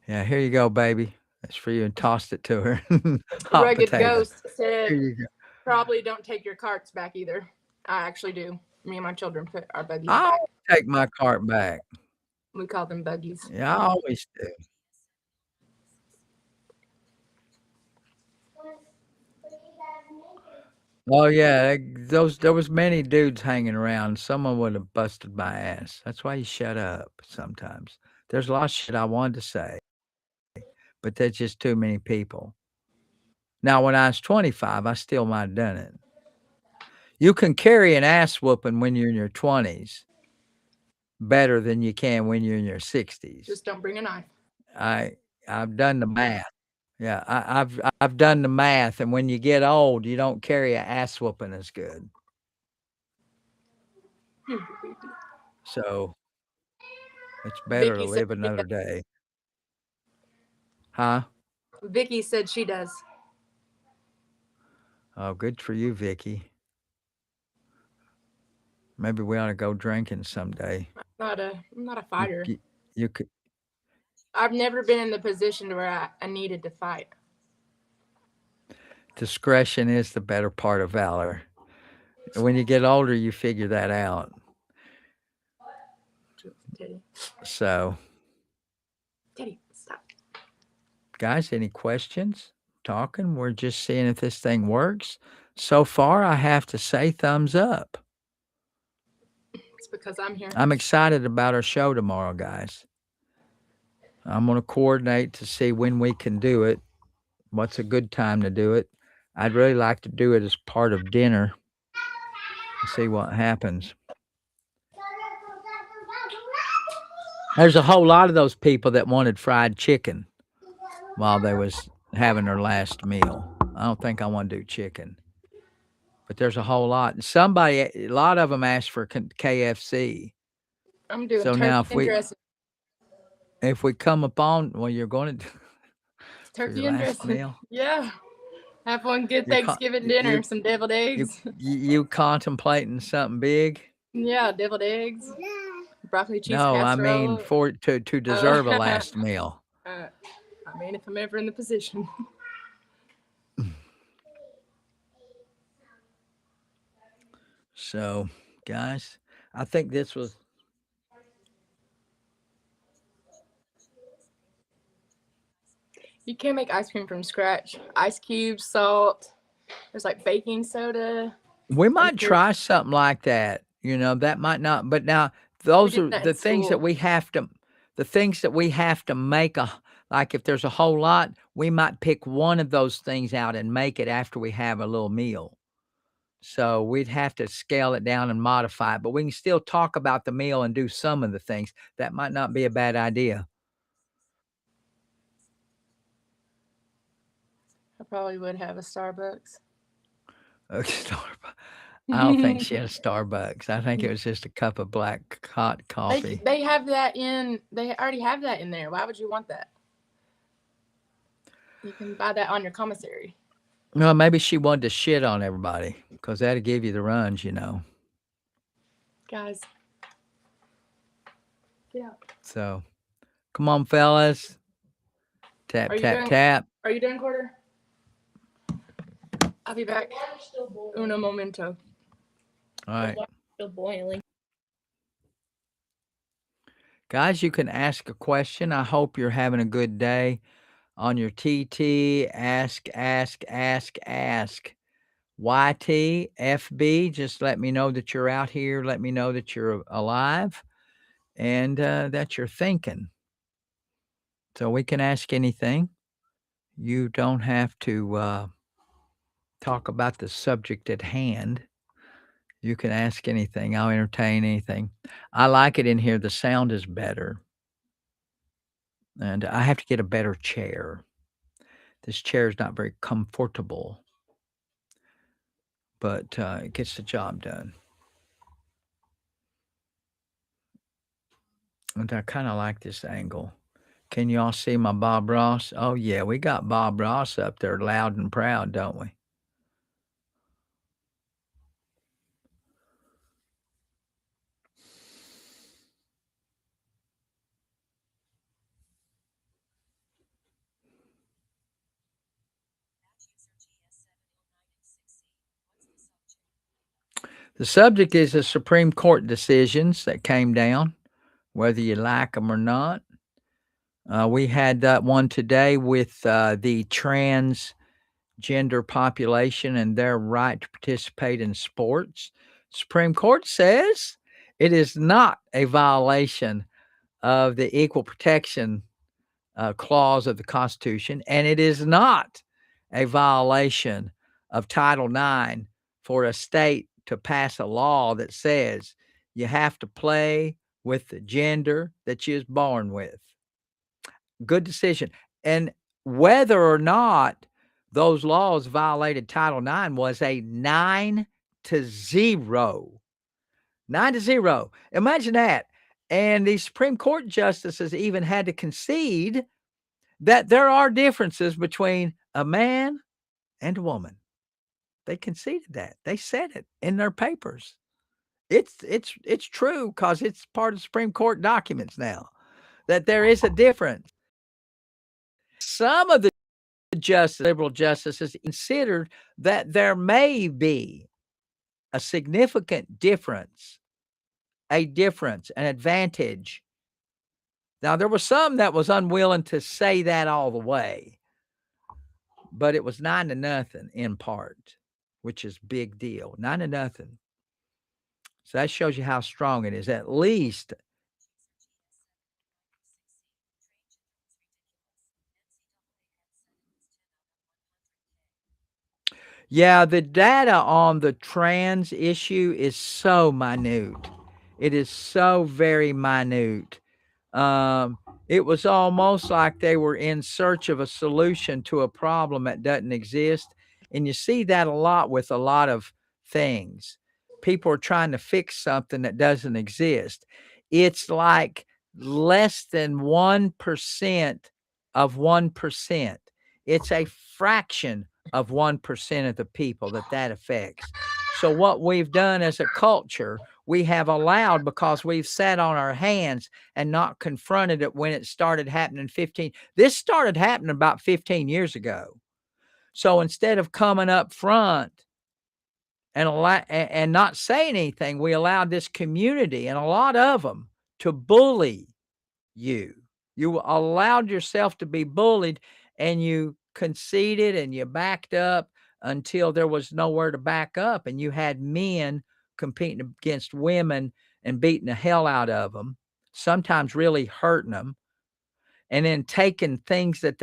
S1: Yeah, here you go, baby. That's for you, and tossed it to her. Hot
S2: Rugged
S1: potato.
S2: Ghost said
S1: Here you go.
S2: probably don't take your carts back either. I actually do. Me and my children put our buggies
S1: I
S2: back.
S1: always take my cart back.
S2: We call them buggies.
S1: Yeah, I always do. Oh yeah, there was many dudes hanging around. Someone would have busted my ass. That's why you shut up sometimes. There's a lot of shit I wanted to say, but there's just too many people. Now, when I was 25, I still might have done it. You can carry an ass whooping when you're in your 20s better than you can when you're in your 60s.
S2: Just don't bring a knife.
S1: I've done the math. Yeah, I've done the math, and when you get old, you don't carry an ass whooping as good. So it's better to
S2: Vicky said
S1: live another day. Huh?
S2: Vicky said she does.
S1: Oh, good for you, Vicky. Maybe we ought to go drinking someday.
S2: I'm not a fighter.
S1: You could.
S2: I've never been in the position where I needed to fight.
S1: Discretion is the better part of valor. When you get older, you figure that out.
S2: Teddy.
S1: So,
S2: Teddy, stop.
S1: guys, any questions? Talking? We're just seeing if this thing works. So far, I have to say thumbs up.
S2: It's because I'm here.
S1: I'm excited about our show tomorrow, guys. I'm going to coordinate to see when we can do it. What's a good time to do it? I'd really like to do it as part of dinner. See what happens. There's a whole lot of those people that wanted fried chicken while they was having their last meal. I don't think I want to do chicken. But there's a whole lot. A lot of them asked for KFC.
S2: I'm doing
S1: So
S2: turkey
S1: now
S2: and dressing.
S1: if we come upon, well, you're going to
S2: Turkey
S1: for your
S2: and
S1: last
S2: dressing.
S1: meal.
S2: Yeah. Have one good
S1: You're
S2: Thanksgiving dinner. Some deviled eggs.
S1: You contemplating something big?
S2: Yeah, deviled eggs. Broccoli cheese
S1: No,
S2: casserole.
S1: I mean to deserve a last meal.
S2: I mean, if I'm ever in the position.
S1: So, guys, I think this was.
S2: You can make ice cream from scratch. Ice cubes, salt. There's like baking soda.
S1: We might try something like that. That might not. But now those are the things that we have to. The things that we have to make Like if there's a whole lot, we might pick one of those things out and make it after we have a little meal. So we'd have to scale it down and modify it, but we can still talk about the meal and do some of the things. That might not be a bad idea.
S2: I probably would have a Starbucks.
S1: Starbucks. I don't think she had a Starbucks. I think it was just a cup of black hot coffee.
S2: They have that in. They already have that in there. Why would you want that? You can buy that on your commissary.
S1: Well, maybe she wanted to shit on everybody because that'd give you the runs,
S2: Guys, get out.
S1: So, come on, fellas. Tap,
S2: Are you
S1: tap,
S2: done?
S1: tap.
S2: Are you done, Quarter? I'll be back. Uno momento.
S1: All right.
S2: Still boiling.
S1: Guys, you can ask a question. I hope you're having a good day on your TT. Ask. YT, FB, just let me know that you're out here. Let me know that you're alive and that you're thinking. So we can ask anything. You don't have to talk about the subject at hand. You can ask anything. I'll entertain anything. I like it in here. The sound is better. And I have to get a better chair. This chair is not very comfortable, but it gets the job done. And I kind of like this angle. Can you all see my Bob Ross? Oh, yeah, we got Bob Ross up there loud and proud, don't we? The subject is the Supreme Court decisions that came down, whether you like them or not. We had that one today with the transgender population and their right to participate in sports. Supreme Court says it is not a violation of the equal protection clause of the Constitution, and it is not a violation of Title IX for a state to pass a law that says you have to play with the gender that you was born with. Good decision. And whether or not those laws violated Title IX was a 9-0. 9-0. Imagine that. And the Supreme Court justices even had to concede that there are differences between a man and a woman. They conceded that. They said it in their papers. It's true because it's part of Supreme Court documents now that there is a difference. Some of the liberal justices considered that there may be a significant difference, an advantage. Now, there were some that was unwilling to say that all the way, but it was 9-0 in part, which is big deal. 9-0. So that shows you how strong it is. At least yeah, the data on the trans issue is so minute. It is so very minute. It was almost like they were in search of a solution to a problem that doesn't exist. And you see that a lot with a lot of things. People are trying to fix something that doesn't exist. It's like less than 1% of 1%. It's a fraction of 1% of the people that affects. So what we've done as a culture, we have allowed because we've sat on our hands and not confronted it when it started happening 15. This started happening about 15 years ago. So instead of coming up front and not saying anything, we allowed this community and a lot of them to bully you. You allowed yourself to be bullied and you conceded and you backed up until there was nowhere to back up. And you had men competing against women and beating the hell out of them, sometimes really hurting them. and then taking things that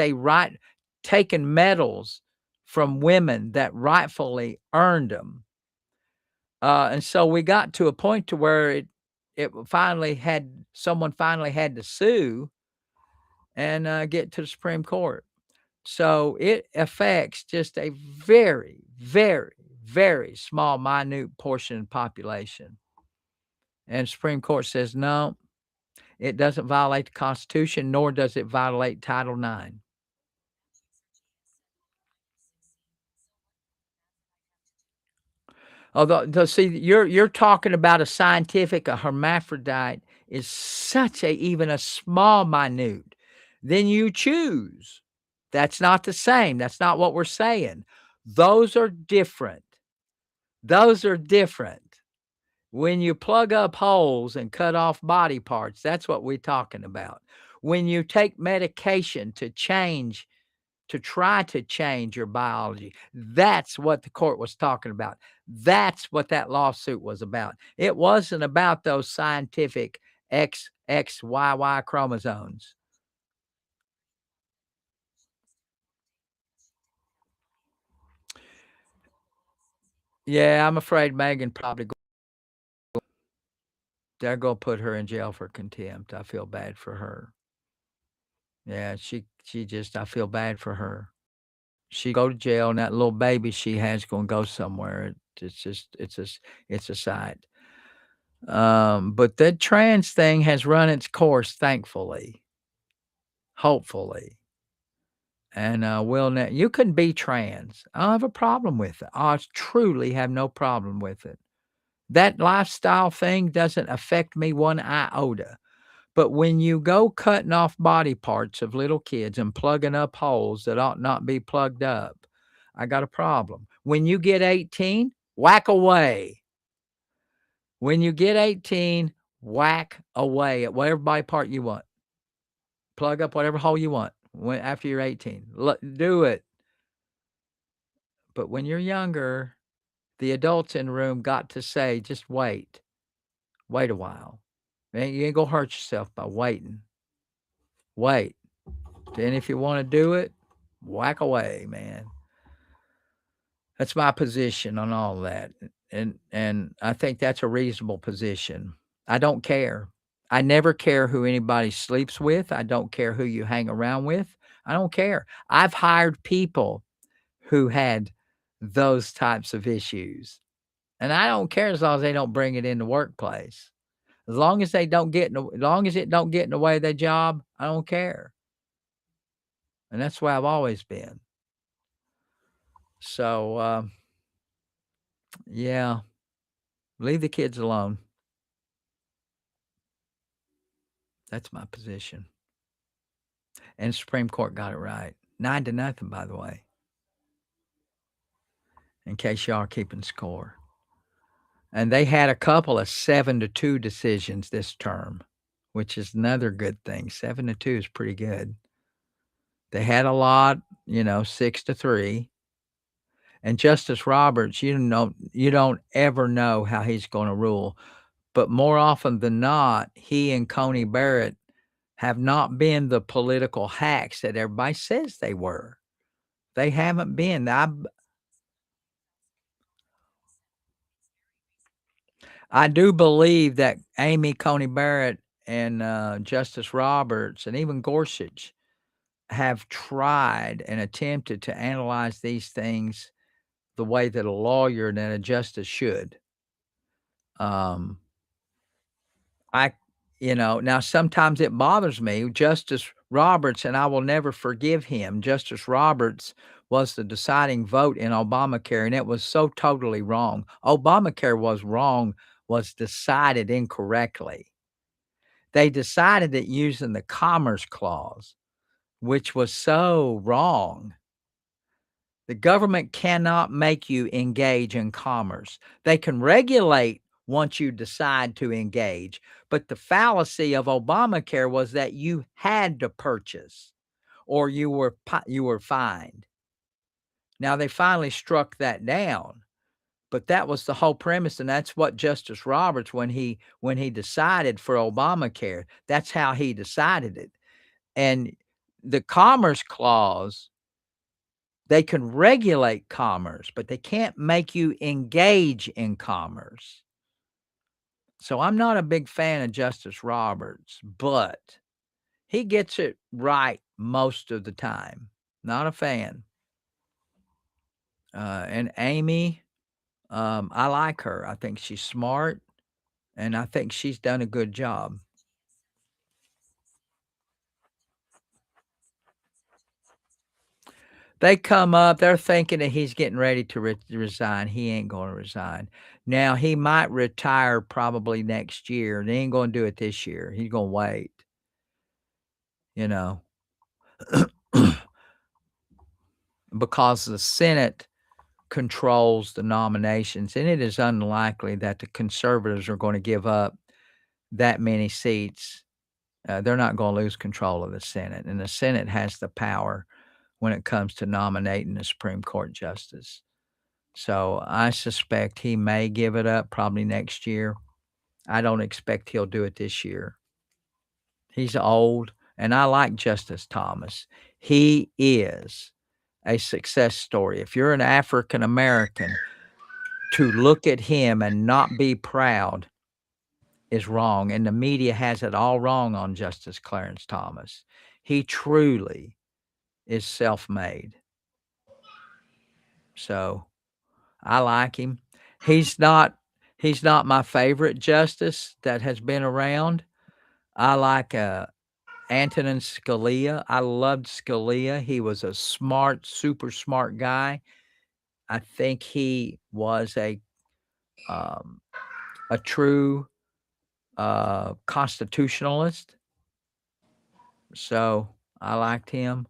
S1: taking medals from women that rightfully earned them. And so we got to a point to where someone finally had to sue and get to the Supreme Court. So it affects just a very, very, very small, minute portion of the population. And Supreme Court says, no, it doesn't violate the Constitution, nor does it violate Title IX. Although, see, you're talking about a hermaphrodite is such even a small minute. Then you choose. That's not the same. That's not what we're saying. Those are different. Those are different. When you plug up holes and cut off body parts, that's what we're talking about. When you take medication to try to change your biology, that's what the court was talking about. That's what that lawsuit was about. It wasn't about those scientific XXYY chromosomes. Yeah, I'm afraid Megan probably they're gonna put her in jail for contempt. I feel bad for her. Yeah, she just I feel bad for her. She go to jail and that little baby she has gonna go somewhere. It's just it's a sight. But the trans thing has run its course, thankfully, hopefully. And you can be trans. I don't have a problem with it. I truly have no problem with it. That lifestyle thing doesn't affect me one iota. But when you go cutting off body parts of little kids and plugging up holes that ought not be plugged up, I got a problem. When you get 18, whack away. When you get 18, whack away at whatever body part you want. Plug up whatever hole you want after you're 18. Do it. But when you're younger, the adults in the room got to say, just wait. Wait a while. Man, you ain't gonna hurt yourself by waiting. Wait. And if you want to do it, whack away, man. That's my position on all that. And I think that's a reasonable position. I don't care. I never care who anybody sleeps with. I don't care who you hang around with. I don't care. I've hired people who had those types of issues. And I don't care as long as they don't bring it in the workplace. As long as as long as it don't get in the way of their job, I don't care. And that's where I've always been. So yeah, leave the kids alone. That's my position. And Supreme Court got it right. 9-0, by the way, in case y'all are keeping score. And they had a couple of 7-2 decisions this term, which is another good thing. 7-2 is pretty good. They had a lot, 6-3. And Justice Roberts, you don't ever know how he's going to rule. But more often than not, he and Coney Barrett have not been the political hacks that everybody says they were. They haven't been. I do believe that Amy Coney Barrett and Justice Roberts and even Gorsuch have tried and attempted to analyze these things the way that a lawyer and a justice should. Um, I, now sometimes it bothers me. Justice Roberts, and I will never forgive him. Justice Roberts was the deciding vote in Obamacare, and it was so totally wrong. Obamacare was wrong, was decided incorrectly. They decided it using the Commerce Clause, which was so wrong. The government cannot make you engage in commerce. They can regulate once you decide to engage. But the fallacy of Obamacare was that you had to purchase or you were fined. Now they finally struck that down. But that was the whole premise, and that's what Justice Roberts, when he decided for Obamacare, that's how he decided it. And the Commerce Clause, they can regulate commerce, but they can't make you engage in commerce. So I'm not a big fan of Justice Roberts, but he gets it right most of the time. Not a fan. And Amy, I like her. I think she's smart, and I think she's done a good job. They come up, they're thinking that he's getting ready to resign. He ain't going to resign. Now, he might retire probably next year. They ain't going to do it this year. He's going to wait, you know, because the Senate controls the nominations, and it is unlikely that the conservatives are going to give up that many seats. They're not going to lose control of the Senate, and the Senate has the power when it comes to nominating a Supreme Court justice. So I suspect he may give it up probably next year. I don't expect he'll do it this year. He's old, and I like Justice Thomas. He is a success story. If you're an African American, to look at him and not be proud is wrong. And the media has it all wrong on Justice Clarence Thomas. He truly is self made. So I like him. He's not he's not my favorite justice that has been around. I like Antonin Scalia. I loved Scalia. He was a smart, super smart guy. I think he was um, a true constitutionalist. So I liked him.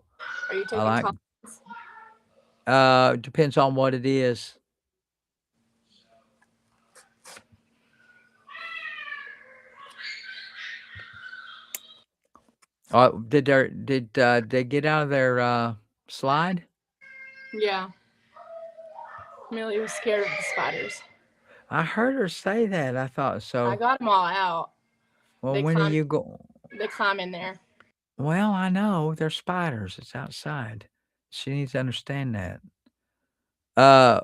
S2: Are you
S1: I
S2: taking
S1: like.
S2: Tom?
S1: Depends on what it is. Did they get out of their slide?
S2: Yeah. Millie was scared of the spiders.
S1: I heard her say that. I thought
S2: I
S1: so.
S2: got them all out.
S1: Well,
S2: They
S1: when are
S2: climb.
S1: you go?
S2: They climb in there.
S1: Well, I know they're spiders. It's outside. She needs to understand that. Uh,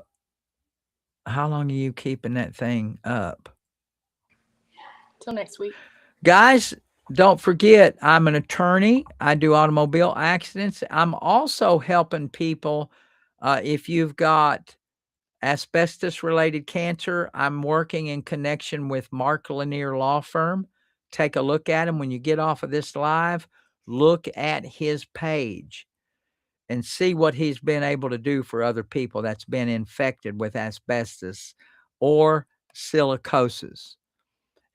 S1: how long are you keeping that thing up?
S2: Till next week.
S1: Guys, don't forget, I'm an attorney. I do automobile accidents. I'm also helping people. If you've got asbestos related cancer, I'm working in connection with Mark Lanier Law Firm. Take a look at him when you get off of this live. Look at his page and see what he's been able to do for other people that's been infected with asbestos or silicosis.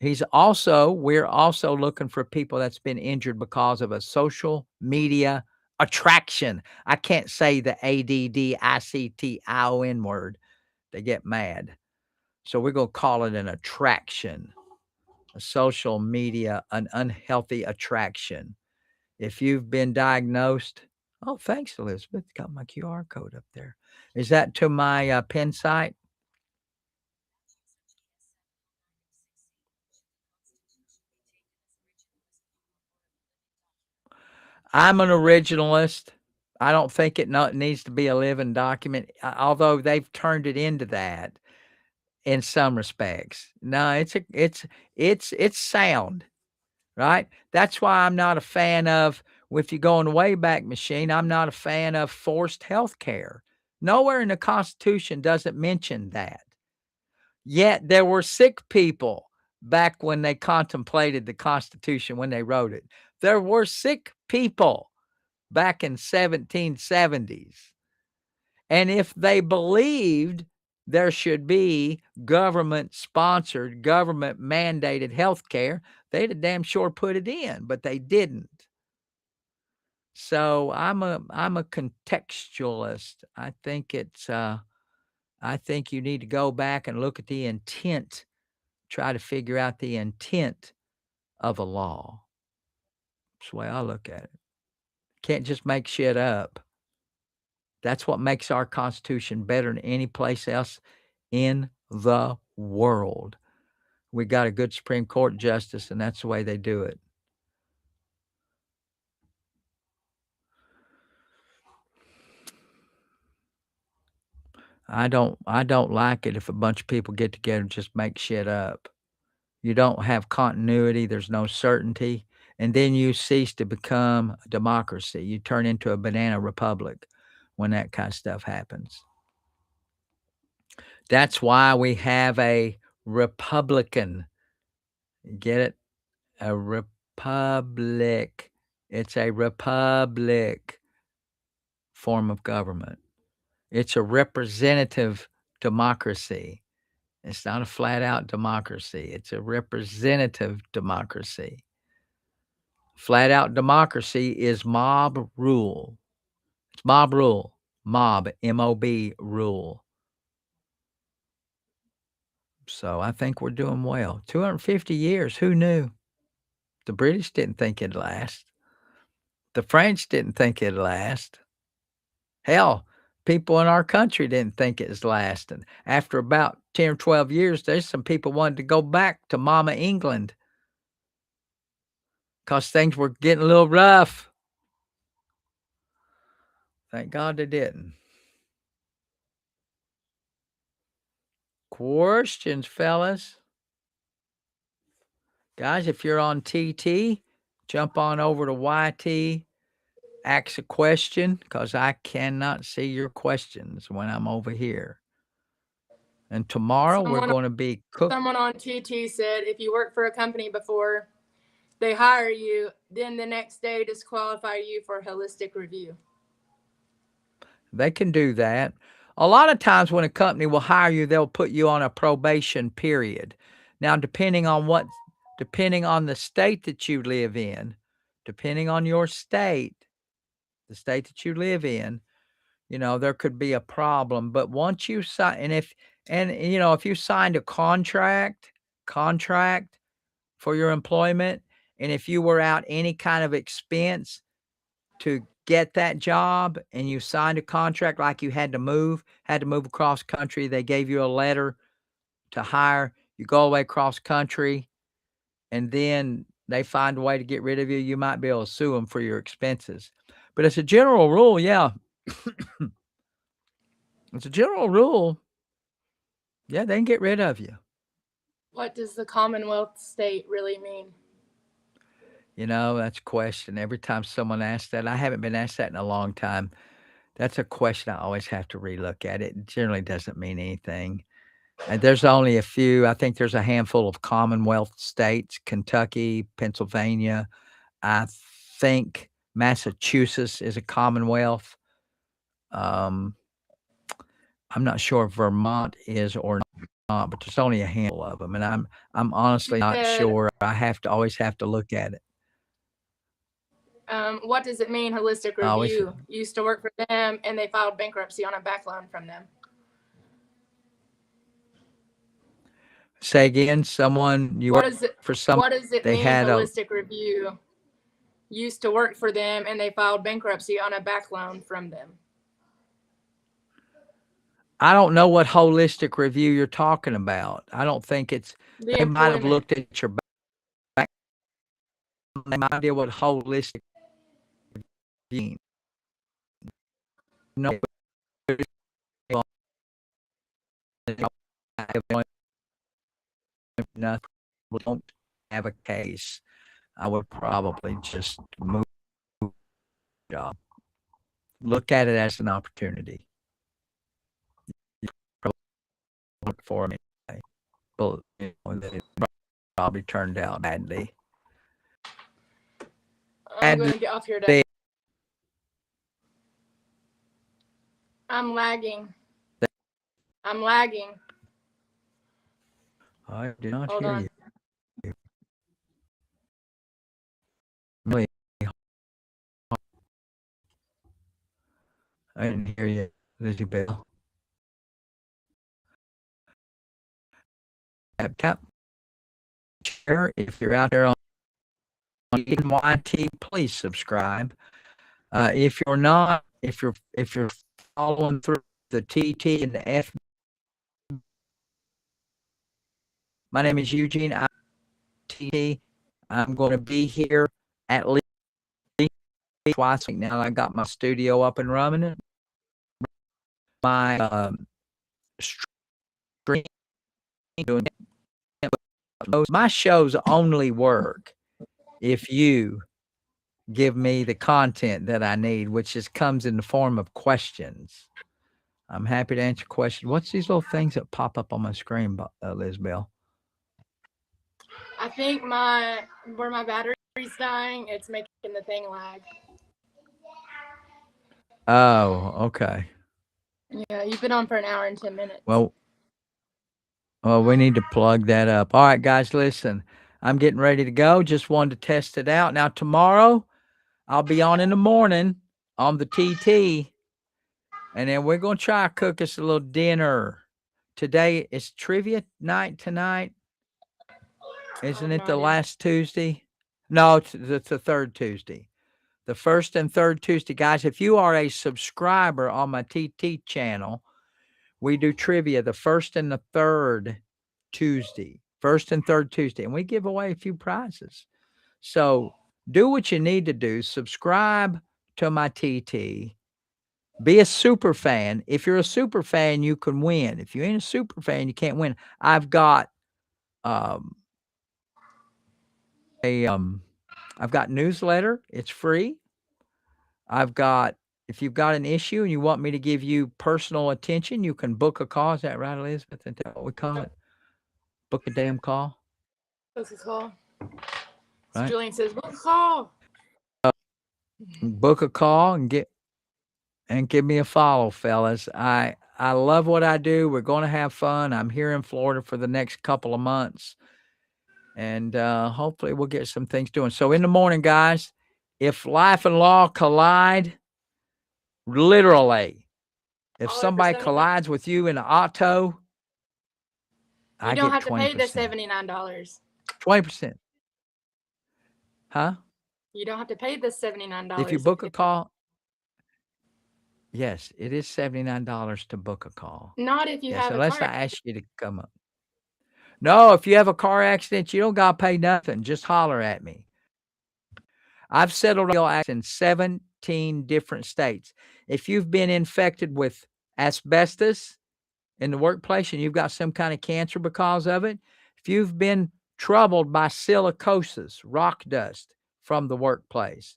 S1: We're also looking for people that's been injured because of a social media attraction. I can't say the ADDICTION word. They get mad. So we're going to call it an attraction, a social media, an unhealthy attraction. If you've been diagnosed, oh, thanks, Elizabeth. Got my QR code up there. Is that to my pin site? I'm an originalist. I don't think it needs to be a living document, although they've turned it into that in some respects. No, it's sound, right? That's why I'm not a fan of, if you go in the Wayback Machine, I'm not a fan of forced health care. Nowhere in the Constitution does it mention that. Yet there were sick people back when they contemplated the Constitution when they wrote it. There were sick people back in 1770s. And if they believed there should be government sponsored, government mandated health care, they'd have damn sure put it in, but they didn't. So I'm a contextualist. I think you need to go back and look at the intent, try to figure out the intent of a law. That's the way I look at it. Can't just make shit up. That's what makes our Constitution better than any place else in the world. We got a good Supreme Court justice, and that's the way they do it. I don't like it if a bunch of people get together and just make shit up. You don't have continuity, there's no certainty, and then you cease to become a democracy. You turn into a banana republic when that kind of stuff happens. That's why we have a republican. Get it? A republic. It's a republic form of government. It's a representative democracy. It's not a flat out democracy. It's a representative democracy. Flat out democracy is mob rule. It's mob rule. Mob, MOB rule. So I think we're doing well. 250 years. Who knew? The British didn't think it'd last. The French didn't think it'd last. Hell, people in our country didn't think it was lasting. After about 10 or 12 years, there's some people wanted to go back to Mama England because things were getting a little rough. Thank God they didn't. Questions, fellas? Guys, if you're on TT, jump on over to YT, ask a question because I cannot see your questions when I'm over here. And tomorrow we're going to be cooked.
S2: Someone on TT said if you work for a company before they hire you, then the next day disqualify you for holistic review.
S1: They can do that. A lot of times when a company will hire you, they'll put you on a probation period. Now, depending on the state that you live in, depending on your state, the state that you live in, there could be a problem. But once you sign, if you signed a contract for your employment, and if you were out any kind of expense to get that job and you signed a contract like you had to move across country, they gave you a letter to hire, you go away cross country, and then they find a way to get rid of you, you might be able to sue them for your expenses. But as a general rule, yeah. As a general rule, yeah, they can get rid of you.
S2: What does the Commonwealth state really mean?
S1: That's a question. Every time someone asks that, I haven't been asked that in a long time. That's a question I always have to relook at. It generally doesn't mean anything. And there's only a few. I think there's a handful of Commonwealth states: Kentucky, Pennsylvania. I think Massachusetts is a Commonwealth. I'm not sure if Vermont is or not, but there's only a handful of them, and I'm honestly not sure. I always have to look at it.
S2: What does it mean, holistic review? Used to work for them, and they filed bankruptcy on a back loan from them.
S1: Say again, someone you work for someone.
S2: What does it mean, holistic review? Used to work for them, and they filed bankruptcy on a back loan from them.
S1: I don't know what holistic review you're talking about. I don't think it's. They might have looked at your back. They might idea what holistic review. No. Nothing. We don't have a case. I would probably just move job. Look at it as an opportunity. Look for me. But it probably turned out badly.
S2: I'm going to get off here today. I'm lagging.
S1: I did not
S2: Hold
S1: hear
S2: on.
S1: you. Really, I didn't hear you, Lizzie Bell. Tap share if you're out there on YT, please subscribe. If you're not, if you're following through the TT and the F. My name is Eugene. I'm TT. I'm going to be here at least twice a week now. I got my studio up and running. My stream doing my shows only work if you give me the content that I need, which just comes in the form of questions. I'm happy to answer questions. What's these little things that pop up on my screen, Lizbel?
S2: I think where my battery's dying, it's making the thing lag.
S1: Oh, okay.
S2: Yeah, you've been on for an hour and 10 minutes.
S1: Well, we need to plug that up. All right, guys, listen. I'm getting ready to go. Just wanted to test it out. Now, tomorrow, I'll be on in the morning on the TT, and then we're going to try to cook us a little dinner. Today is trivia night tonight. Isn't it the last Tuesday? No, it's the third Tuesday. The first and third Tuesday. Guys, if you are a subscriber on my TT channel, we do trivia the first and the third Tuesday. First and third Tuesday. And we give away a few prizes. So do what you need to do. Subscribe to my TT. Be a super fan. If you're a super fan, you can win. If you ain't a super fan, you can't win. I've got I've got newsletter. It's free. I've got, if you've got an issue and you want me to give you personal attention, you can book a call. Is that right, Elizabeth? Is that what we call it? Book a damn call.
S2: Book a call.
S1: Right?
S2: Julian says, book a call.
S1: Book a call and give me a follow, fellas. I love what I do. We're going to have fun. I'm here in Florida for the next couple of months. And hopefully we'll get some things doing. So in the morning, guys, if life and law collide, literally, if somebody collides with you in an auto,
S2: you don't have to pay the $79.
S1: 20%. Huh?
S2: You don't have to pay the $79.
S1: If you book a call, yes, it is $79 to book a call.
S2: Not if you have
S1: unless
S2: a car
S1: I ask you to come up. No, if you have a car accident, you don't got to pay nothing. Just holler at me. I've settled accidents in 17 different states. If you've been infected with asbestos in the workplace and you've got some kind of cancer because of it, if you've been troubled by silicosis, rock dust from the workplace,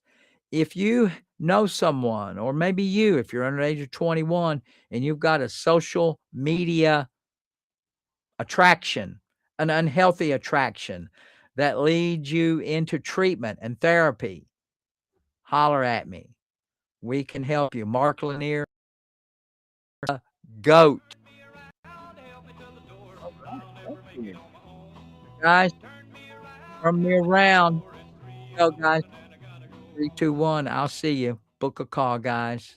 S1: if you know someone, or maybe you, if you're under the age of 21 and you've got a social media attraction, an unhealthy attraction that leads you into treatment and therapy, holler at me. We can help you. Mark Lanier, GOAT. Guys, turn me around. Go, guys. 3, 2, 1. I'll see you. Book a call, guys.